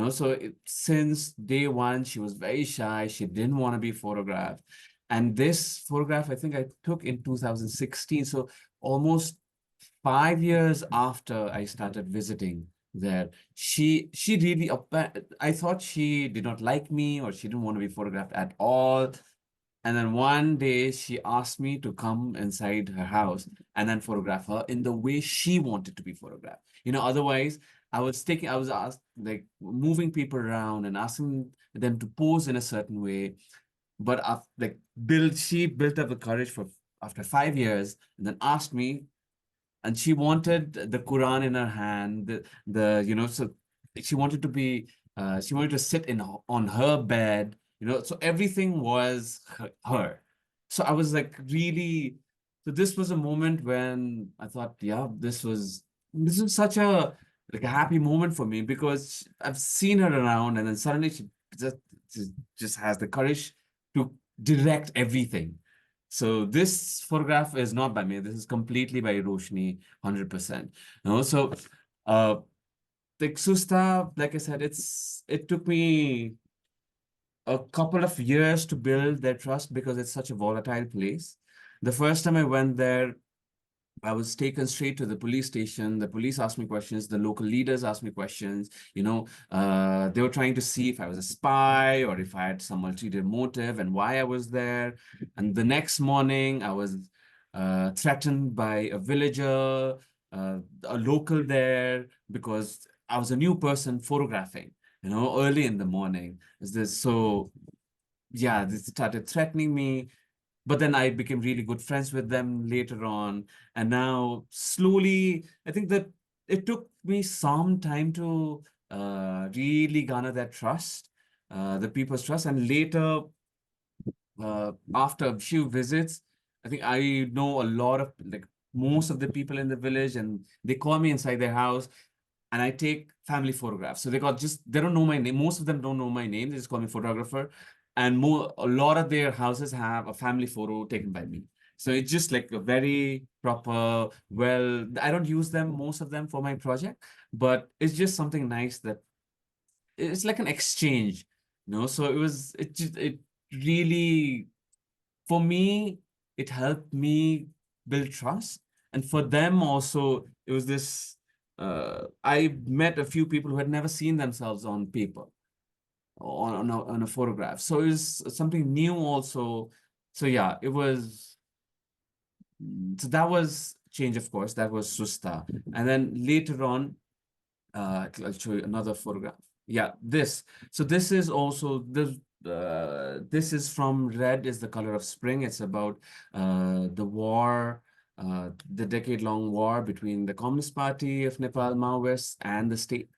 So since day one, she was very shy. She didn't want to be photographed. And this photograph, I think I took in 2016. So almost 5 years after I started visiting there, she really, I thought she did not like me, or she didn't want to be photographed at all. And then one day she asked me to come inside her house and then photograph her in the way she wanted to be photographed. Otherwise I was asked, like, moving people around and asking them to pose in a certain way. But she built up the courage after 5 years, and then asked me, and she wanted the Quran in her hand, so she wanted to sit on her bed, so everything was her. So I was like, really, so this was a moment when I thought, yeah, this is such a happy moment for me, because I've seen her around, and then suddenly she just has the courage to direct everything. So this photograph is not by me. This is completely by Roshni, 100%. So the Susta, like I said, it took me a couple of years to build their trust, because it's such a volatile place. The first time I went there, I was taken straight to the police station. The police asked me questions. The local leaders asked me questions. They were trying to see if I was a spy or if I had some ulterior motive and why I was there. And the next morning, I was threatened by a villager, a local there, because I was a new person photographing, early in the morning. Yeah, they started threatening me. But then I became really good friends with them later on. And now slowly, I think that it took me some time to really garner that trust, the people's trust. And later, after a few visits, I think I know a lot of, like, most of the people in the village, and they call me inside their house and I take family photographs. So they don't know my name. Most of them don't know my name. They just call me photographer. And a lot of their houses have a family photo taken by me. So it's just like a very proper, I don't use them, most of them, for my project, but it's just something nice that it's like an exchange, So it really, for me, it helped me build trust. And for them also, it was this, I met a few people who had never seen themselves on paper, on a photograph. So it was something new also. So yeah, so that was change, of course, that was Susta. And then later on, I'll show you another photograph. Yeah, this. So this is also this is from Red is the Color of Spring. It's about the war, the decade-long war between the Communist Party of Nepal, Maoists, and the state.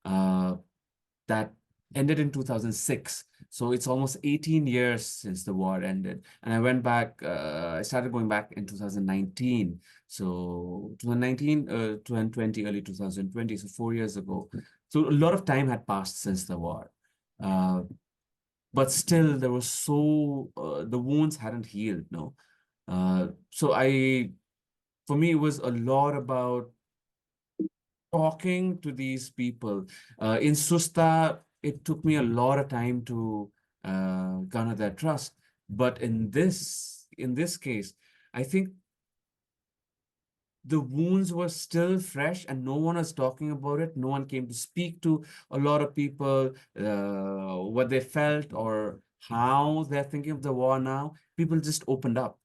That ended in 2006. So it's almost 18 years since the war ended. And I went back, I started going back in 2019. So 2019, 2020, early 2020, so 4 years ago. So a lot of time had passed since the war. But still, there was the wounds hadn't healed, no. So for me, it was a lot about talking to these people. In Susta, it took me a lot of time to garner their trust. But in this case, I think the wounds were still fresh and no one was talking about it. No one came to speak to a lot of people, what they felt or how they're thinking of the war now. People just opened up.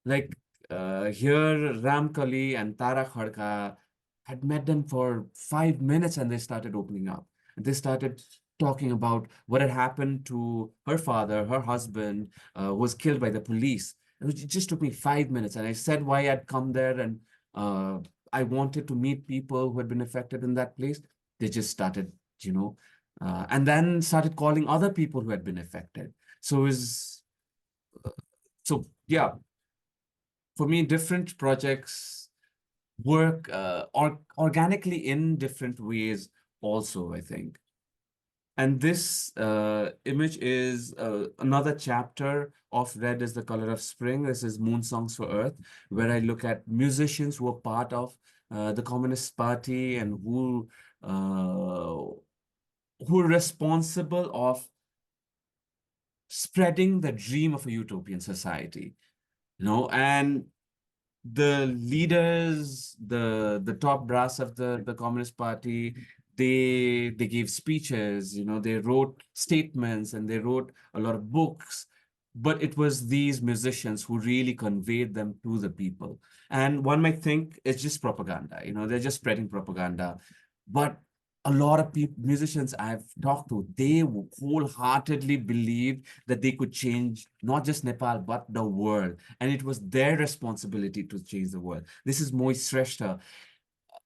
Like here, Ramkali and Tara Khadka had met them for 5 minutes and they started opening up. They started talking about what had happened to her father, her husband, was killed by the police. It just took me 5 minutes. And I said why I'd come there and I wanted to meet people who had been affected in that place. They just started, and then started calling other people who had been affected. So yeah, for me, different projects work organically in different ways also, I think. And this image is another chapter of Red is the Color of Spring. This is Moon Songs for Earth, where I look at musicians who are part of the Communist Party and who are responsible of spreading the dream of a utopian society, and the leaders, the top brass of the Communist Party, they gave speeches, they wrote statements and they wrote a lot of books. But it was these musicians who really conveyed them to the people. And one might think it's just propaganda, they're just spreading propaganda. But a lot of musicians I've talked to, they wholeheartedly believed that they could change not just Nepal, but the world. And it was their responsibility to change the world. This is Moise Shrestha.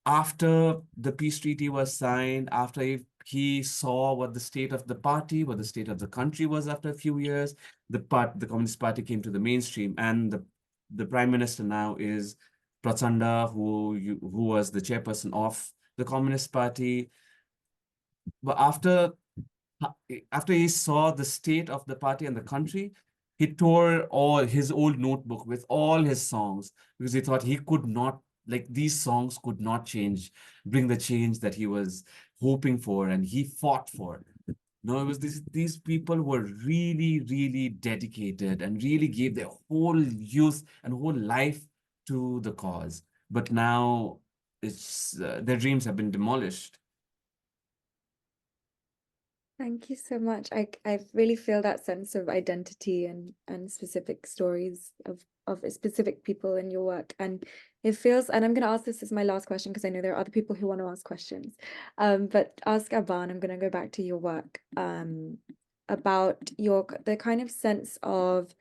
After the peace treaty was signed, after he saw what the state of the party, what the state of the country was after a few years, the Communist Party came to the mainstream. And the Prime Minister now is Prachanda, who was the chairperson of the Communist Party. But after he saw the state of the party and the country, he tore all his old notebook with all his songs because he thought he could not, like, these songs could not bring the change that he was hoping for and he fought for. No, it was these people were really, really dedicated and really gave their whole youth and whole life to the cause, but now it's their dreams have been demolished. Thank you so much. I really feel that sense of identity and specific stories of specific people in your work. And it feels, and I'm going to ask this as my last question because I know there are other people who want to ask questions. But ask Aban, I'm going to go back to your work about the kind of sense of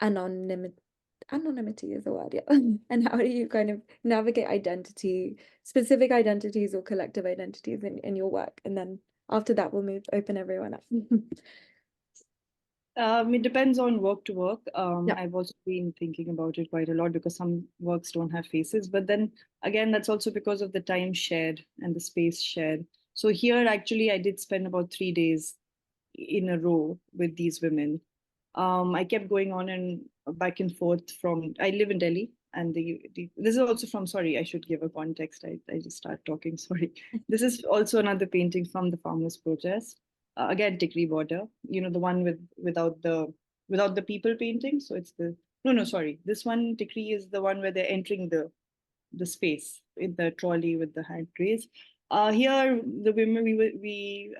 anonymity is the word, yeah. And how do you kind of navigate identity, specific identities or collective identities in your work? And then after that, we'll open everyone up. It depends on work to work. Yeah. I've also been thinking about it quite a lot because some works don't have faces. But then again, that's also because of the time shared and the space shared. So here, actually, I did spend about 3 days in a row with these women. I kept going on and back and forth from, I live in Delhi, and this is also from, sorry, I should give a context. I just start talking, sorry. This is also another painting from the farmers' protest. Again, Tikri border, the one without the people painting. So it's no, sorry. This one, Tikri, is the one where they're entering the space in the trolley with the hand raised. Here, the women,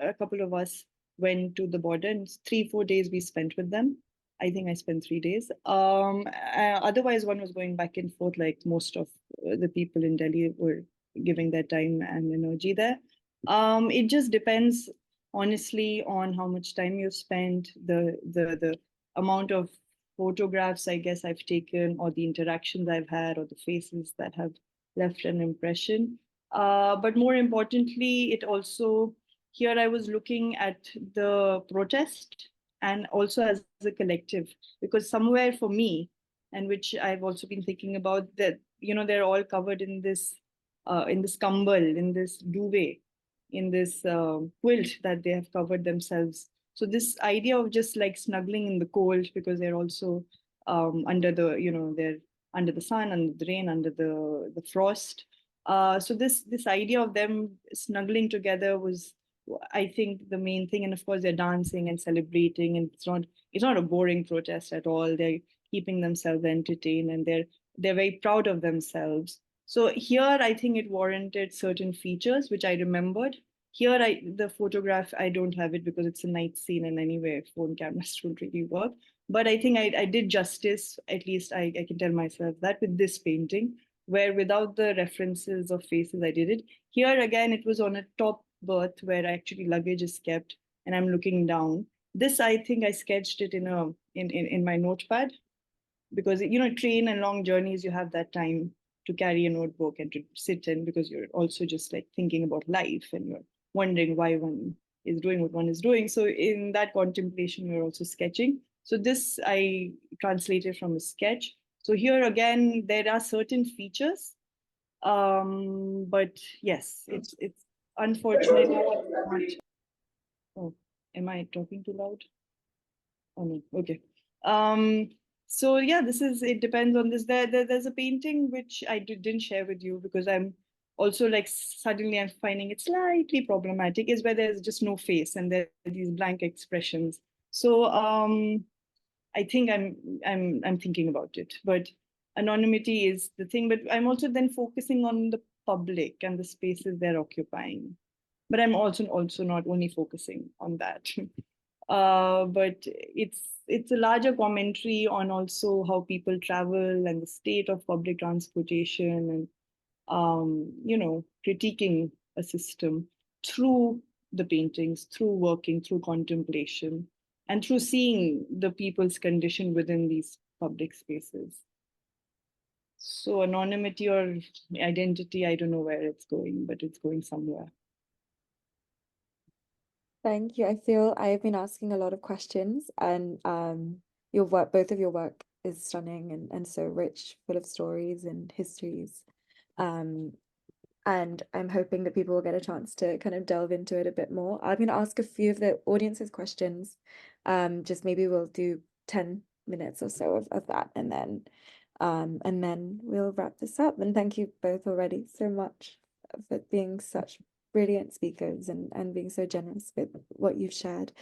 a couple of us went to the border, and 3-4 days we spent with them. I think I spent 3 days. Otherwise, one was going back and forth, like most of the people in Delhi were giving their time and energy there. It just depends, honestly, on how much time you've spent, the amount of photographs I guess I've taken, or the interactions I've had, or the faces that have left an impression. But more importantly, it also, here I was looking at the protest and also as a collective, because somewhere for me, and which I've also been thinking about, that they're all covered in this kambal, in this duvet, in this quilt that they have covered themselves. So this idea of just like snuggling in the cold, because they're also under the they're under the sun, under the rain, under the frost. So this idea of them snuggling together was, I think, the main thing. And of course, they're dancing and celebrating, and it's not a boring protest at all. They're keeping themselves entertained, and they're very proud of themselves. So here, I think it warranted certain features which I remembered. Here, the photograph, I don't have it because it's a night scene, and anyway, phone cameras don't really work. But I think I did justice, at least I can tell myself that, with this painting, where without the references of faces, I did it. Here again, it was on a top berth where actually luggage is kept, and I'm looking down. This, I think I sketched it in my notepad, because train and long journeys, you have that time to carry a notebook and to sit in, because you're also just like thinking about life, and you're wondering why one is doing what one is doing. So in that contemplation, you're also sketching. So this I translated from a sketch. So here again, there are certain features, but yes, it's unfortunately not. Oh, am I talking too loud? Oh no, okay. So yeah, it depends on this. There's a painting which I didn't share with you, because I'm also like, suddenly I'm finding it slightly problematic, is where there's just no face and there are these blank expressions. So I think I'm thinking about it, but anonymity is the thing. But I'm also then focusing on the public and the spaces they're occupying. But I'm also not only focusing on that. But it's a larger commentary on also how people travel and the state of public transportation, and critiquing a system through the paintings, through working, through contemplation, and through seeing the people's condition within these public spaces. So anonymity or identity, I don't know where it's going, but it's going somewhere. Thank you. I feel I've been asking a lot of questions, and your work, both of your work, is stunning and so rich, full of stories and histories. And I'm hoping that people will get a chance to kind of delve into it a bit more. I'm going to ask a few of the audience's questions. Just maybe we'll do 10 minutes or so of that, and then we'll wrap this up. And thank you both already so much for being such brilliant speakers and being so generous with what you've shared.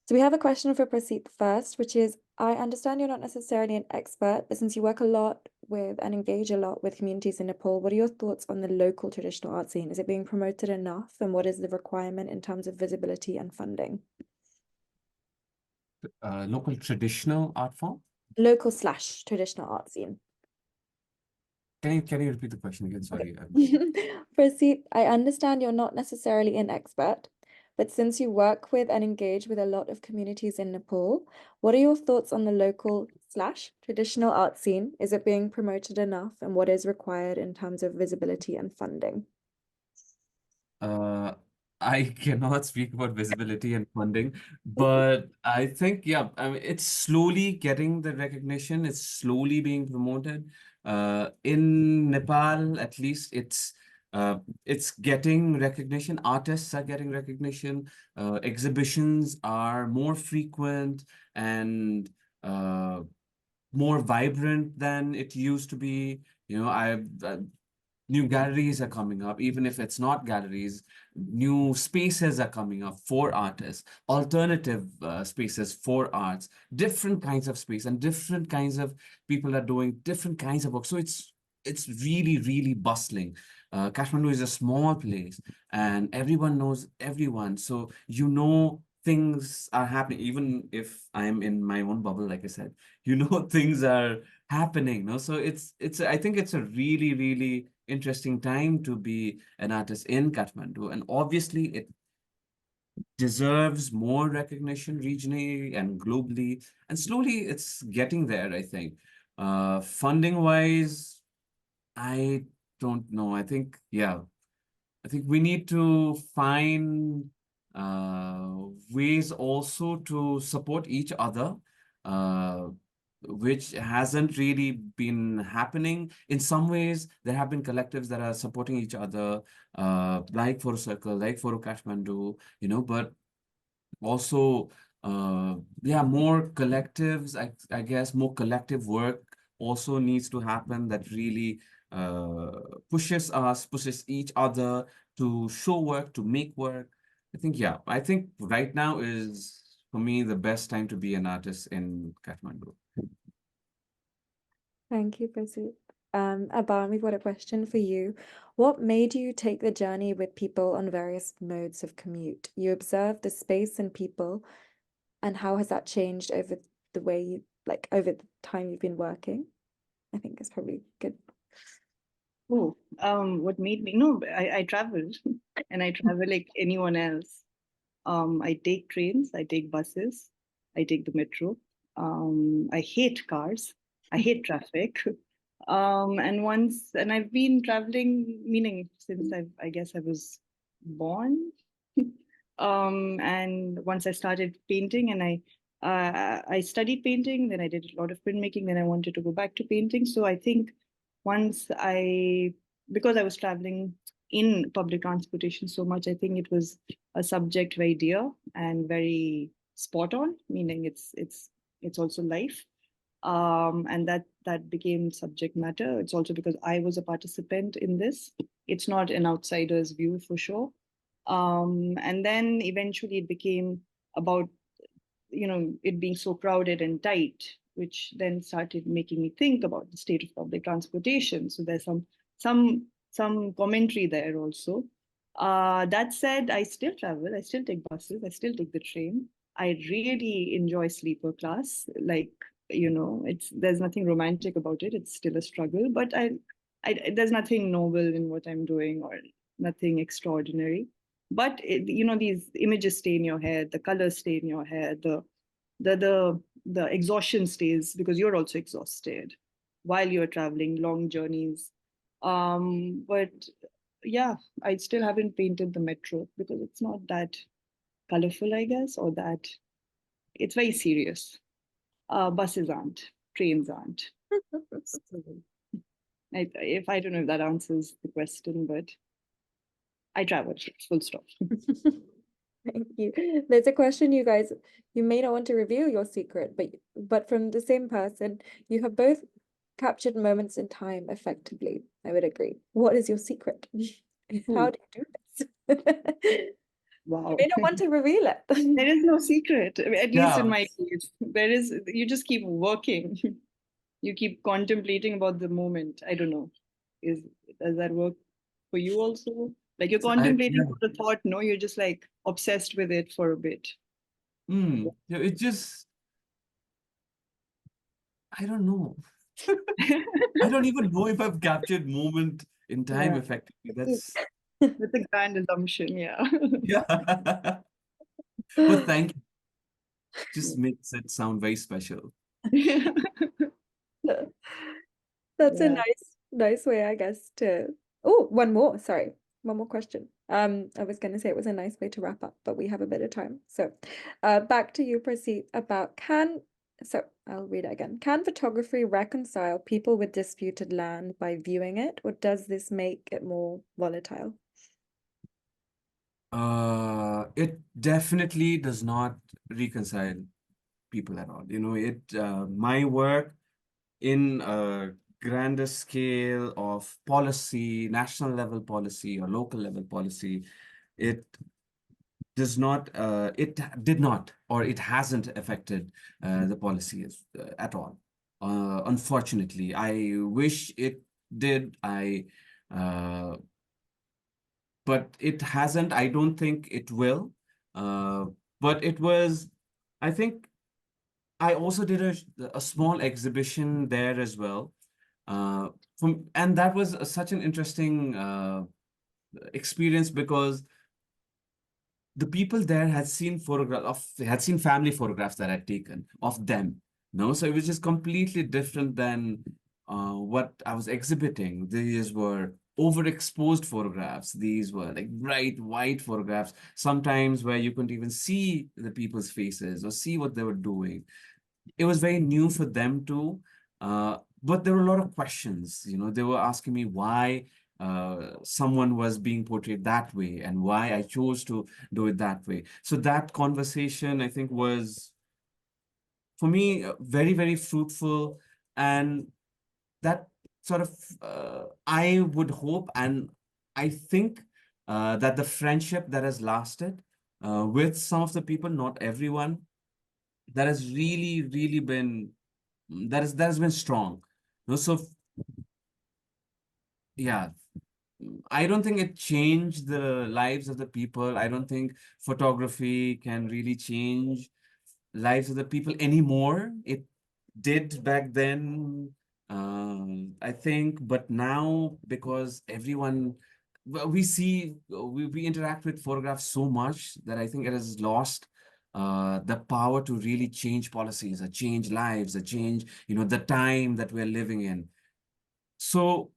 So we have a question for Prasiit first, which is, I understand you're not necessarily an expert, but since you work a lot with and engage a lot with communities in Nepal, what are your thoughts on the local traditional art scene? Is it being promoted enough? And what is the requirement in terms of visibility and funding? Local traditional art form? Local / traditional art scene. Can you repeat the question again? Sorry. Prasiit, I understand you're not necessarily an expert, but since you work with and engage with a lot of communities in Nepal, what are your thoughts on the local / traditional art scene? Is it being promoted enough? And what is required in terms of visibility and funding? I cannot speak about visibility and funding, but I think, yeah, I mean, it's slowly getting the recognition. It's slowly being promoted. In Nepal, at least, it's getting recognition. Artists are getting recognition. Exhibitions are more frequent and more vibrant than it used to be. You know, new galleries are coming up, even if it's not galleries, new spaces are coming up for artists, alternative spaces for arts, different kinds of space and different kinds of people are doing different kinds of work. So it's really, really bustling. Kathmandu is a small place and everyone knows everyone. So you know things are happening, even if I'm in my own bubble, like I said, you know things are happening. No, so it's I think it's a really, really interesting time to be an artist in Kathmandu, and obviously it deserves more recognition regionally and globally, and slowly it's getting there, I think. Funding wise, I don't know. I think, yeah, I think we need to find ways also to support each other, uh, which hasn't really been happening. In some ways, there have been collectives that are supporting each other, like Photo Circle, like Photo Kathmandu, you know, but also, yeah, more collectives, I guess, more collective work also needs to happen that really pushes us, pushes each other to show work, to make work. I think, yeah, I think right now is, for me, the best time to be an artist in Kathmandu. Thank you, Prasiit. Aban, we've got a question for you. What made you take the journey with people on various modes of commute? You observed the space and people, and how has that changed over the way you, like, over the time you've been working? I think it's probably good. Oh, what made me? No, I travel and I travel like anyone else. I take trains, I take buses, I take the metro. I hate cars. I hate traffic. And I've been traveling, meaning since I guess I was born. And once I started painting, and I studied painting, then I did a lot of printmaking, then I wanted to go back to painting. So I think once because I was traveling in public transportation so much, I think it was a subject very dear and very spot on, meaning it's also life. And that became subject matter. It's also because I was a participant in this. It's not an outsider's view for sure. And then eventually it became about it being so crowded and tight, which then started making me think about the state of public transportation. So there's some commentary there also. That said, I still travel. I still take buses. I still take the train. I really enjoy sleeper class. Like there's nothing romantic about it. It's still a struggle, but there's nothing noble in what I'm doing or nothing extraordinary. But these images stay in your head, the colors stay in your head, the exhaustion stays because you're also exhausted while you're traveling long journeys. But yeah, I still haven't painted the metro because it's not that colorful, I guess, or that it's very serious. Buses aren't, trains aren't. So, I don't know if that answers the question, but I travel, full stop. Thank you. There's a question, you guys, you may not want to reveal your secret, but from the same person, you have both captured moments in time effectively. I would agree. What is your secret? How do you do this? Wow. You may not want to reveal it. There is no secret, at least Yeah. in my case. There is, you just keep working. You keep contemplating about the moment. I don't know. Does that work for you also? Like you're So contemplating for the thought, no, you're just like obsessed with it for a bit. Yeah, it just, I don't know. I don't even know if I've captured moment in time Yeah, effectively. That's, that's a grand assumption, yeah. yeah. But thank you. Just makes it sound very special. That's a Yeah. nice way, I guess, to. Oh, one more. Sorry, one more question. I was going to say it was a nice way to wrap up, but we have a bit of time. So, back to you, Prasiit, about so I'll read it again. Can photography reconcile people with disputed land by viewing it, or does this make it more volatile? It definitely does not reconcile people at all. You know, my work in a grander scale of policy, national level policy or local level policy, it did not, or it hasn't affected the policies at all. Unfortunately, I wish it did. Uh, but it hasn't. I don't think it will. Uh, but it was, I think I also did a small exhibition there as well. And that was such an interesting experience because the people there had seen family photographs that I'd taken of them. No, so it was just completely different than what I was exhibiting. These were overexposed photographs. These were like bright white photographs, sometimes where you couldn't even see the people's faces or see what they were doing. It was very new for them too. But there were a lot of questions. You know, they were asking me why someone was being portrayed that way and why I chose to do it that way. So that conversation, I think, was for me very, very fruitful. And that sort of, I would hope and I think that the friendship that has lasted with some of the people, not everyone, that has really, really been that has been strong. You know, so yeah, I don't think it changed the lives of the people. I don't think photography can really change lives of the people anymore. It did back then, I think, but now because everyone we interact with photographs so much that I think it has lost the power to really change policies, or change lives, or change, you know, the time that we're living in. So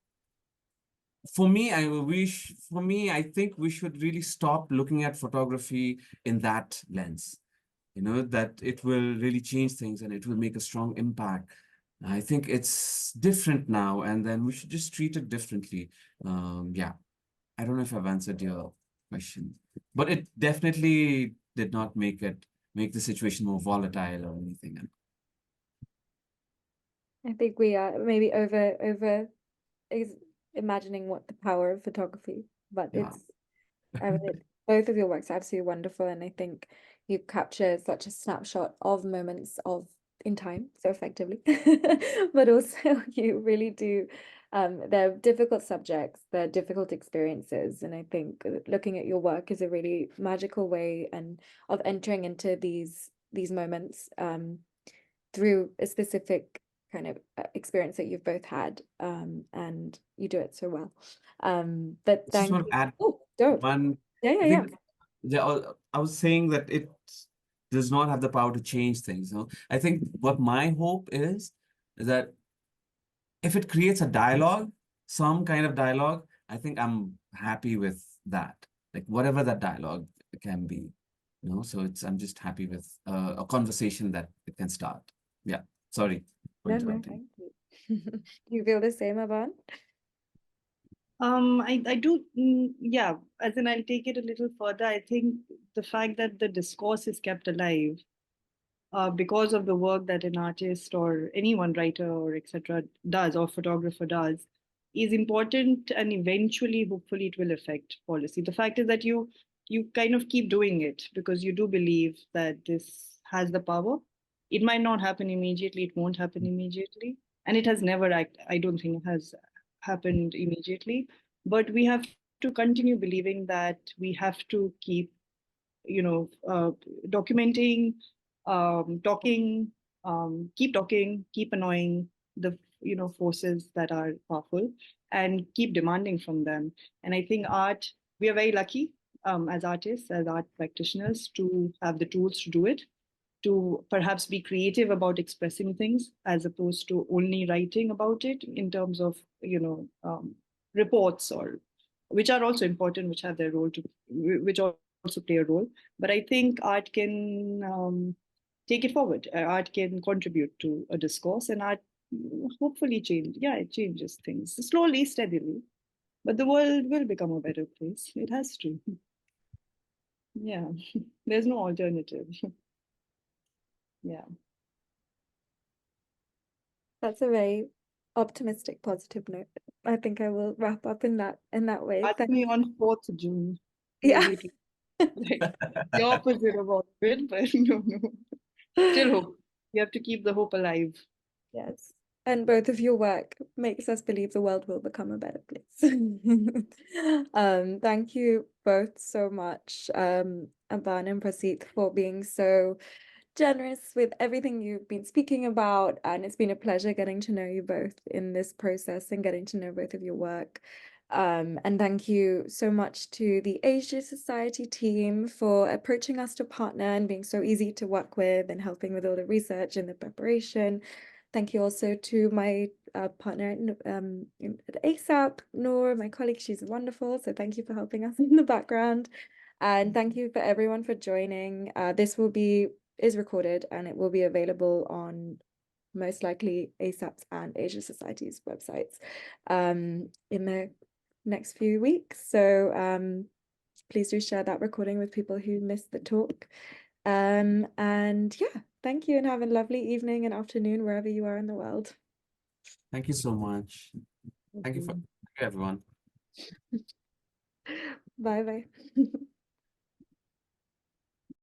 for me, I think we should really stop looking at photography in that lens, you know, that it will really change things and it will make a strong impact. I think it's different now, and then we should just treat it differently. Yeah, I don't know if I've answered your question, but it definitely did not make the situation more volatile or anything. I think we are maybe over imagining what the power of photography, but Yeah. I mean, both of your works are absolutely wonderful, and I think you capture such a snapshot of moments in time so effectively. But also you really do. They're difficult subjects, they're difficult experiences, and I think looking at your work is a really magical way and of entering into these moments through a specific kind of experience that you've both had, and you do it so well. But Just thank want you. to add Oh, don't. one. Yeah, I yeah, yeah. think I was saying that it does not have the power to change things. You know? I think what my hope is that if it creates a dialogue, some kind of dialogue, I think I'm happy with that. Like whatever that dialogue can be, you know. So I'm just happy with a conversation that it can start. Yeah. Sorry for No, no, interrupting. thank you. Do you feel the same, Aban? I do, yeah, as in I'll take it a little further. I think the fact that the discourse is kept alive because of the work that an artist or anyone, writer or etc. does, or photographer does, is important, and eventually, hopefully, it will affect policy. The fact is that you kind of keep doing it because you do believe that this has the power. It might not happen immediately, it won't happen immediately, and it has never, I don't think, has happened immediately. But we have to continue believing that we have to keep, documenting, talking, keep talking, keep annoying the forces that are powerful, and keep demanding from them. And I think art, we are very lucky as artists, as art practitioners, to have the tools to do it, to perhaps be creative about expressing things as opposed to only writing about it in terms of reports, or which are also important, which have their role to, which also play a role. But I think art can take it forward. Art can contribute to a discourse, and art hopefully change. Yeah, it changes things slowly, steadily. But the world will become a better place. It has to. Yeah, there's no alternative. Yeah. That's a very optimistic, positive note. I think I will wrap up in that way. Ask me on 4th June. Yeah. Maybe like the opposite of all of it, but no. Still hope. You have to keep the hope alive. Yes. And both of your work makes us believe the world will become a better place. Thank you both so much, Aban and Prasiit, for being so generous with everything you've been speaking about. And it's been a pleasure getting to know you both in this process and getting to know both of your work. And thank you so much to the Asia Society team for approaching us to partner and being so easy to work with and helping with all the research and the preparation. Thank you also to my partner at ASAP, Noor, my colleague. She's wonderful. So thank you for helping us in the background. And thank you for everyone for joining. This is recorded and it will be available on most likely ASAP's and Asia Society's websites in the next few weeks. So please do share that recording with people who missed the talk. And yeah, thank you and have a lovely evening and afternoon wherever you are in the world. Thank you so much. Thank you, everyone. Bye bye.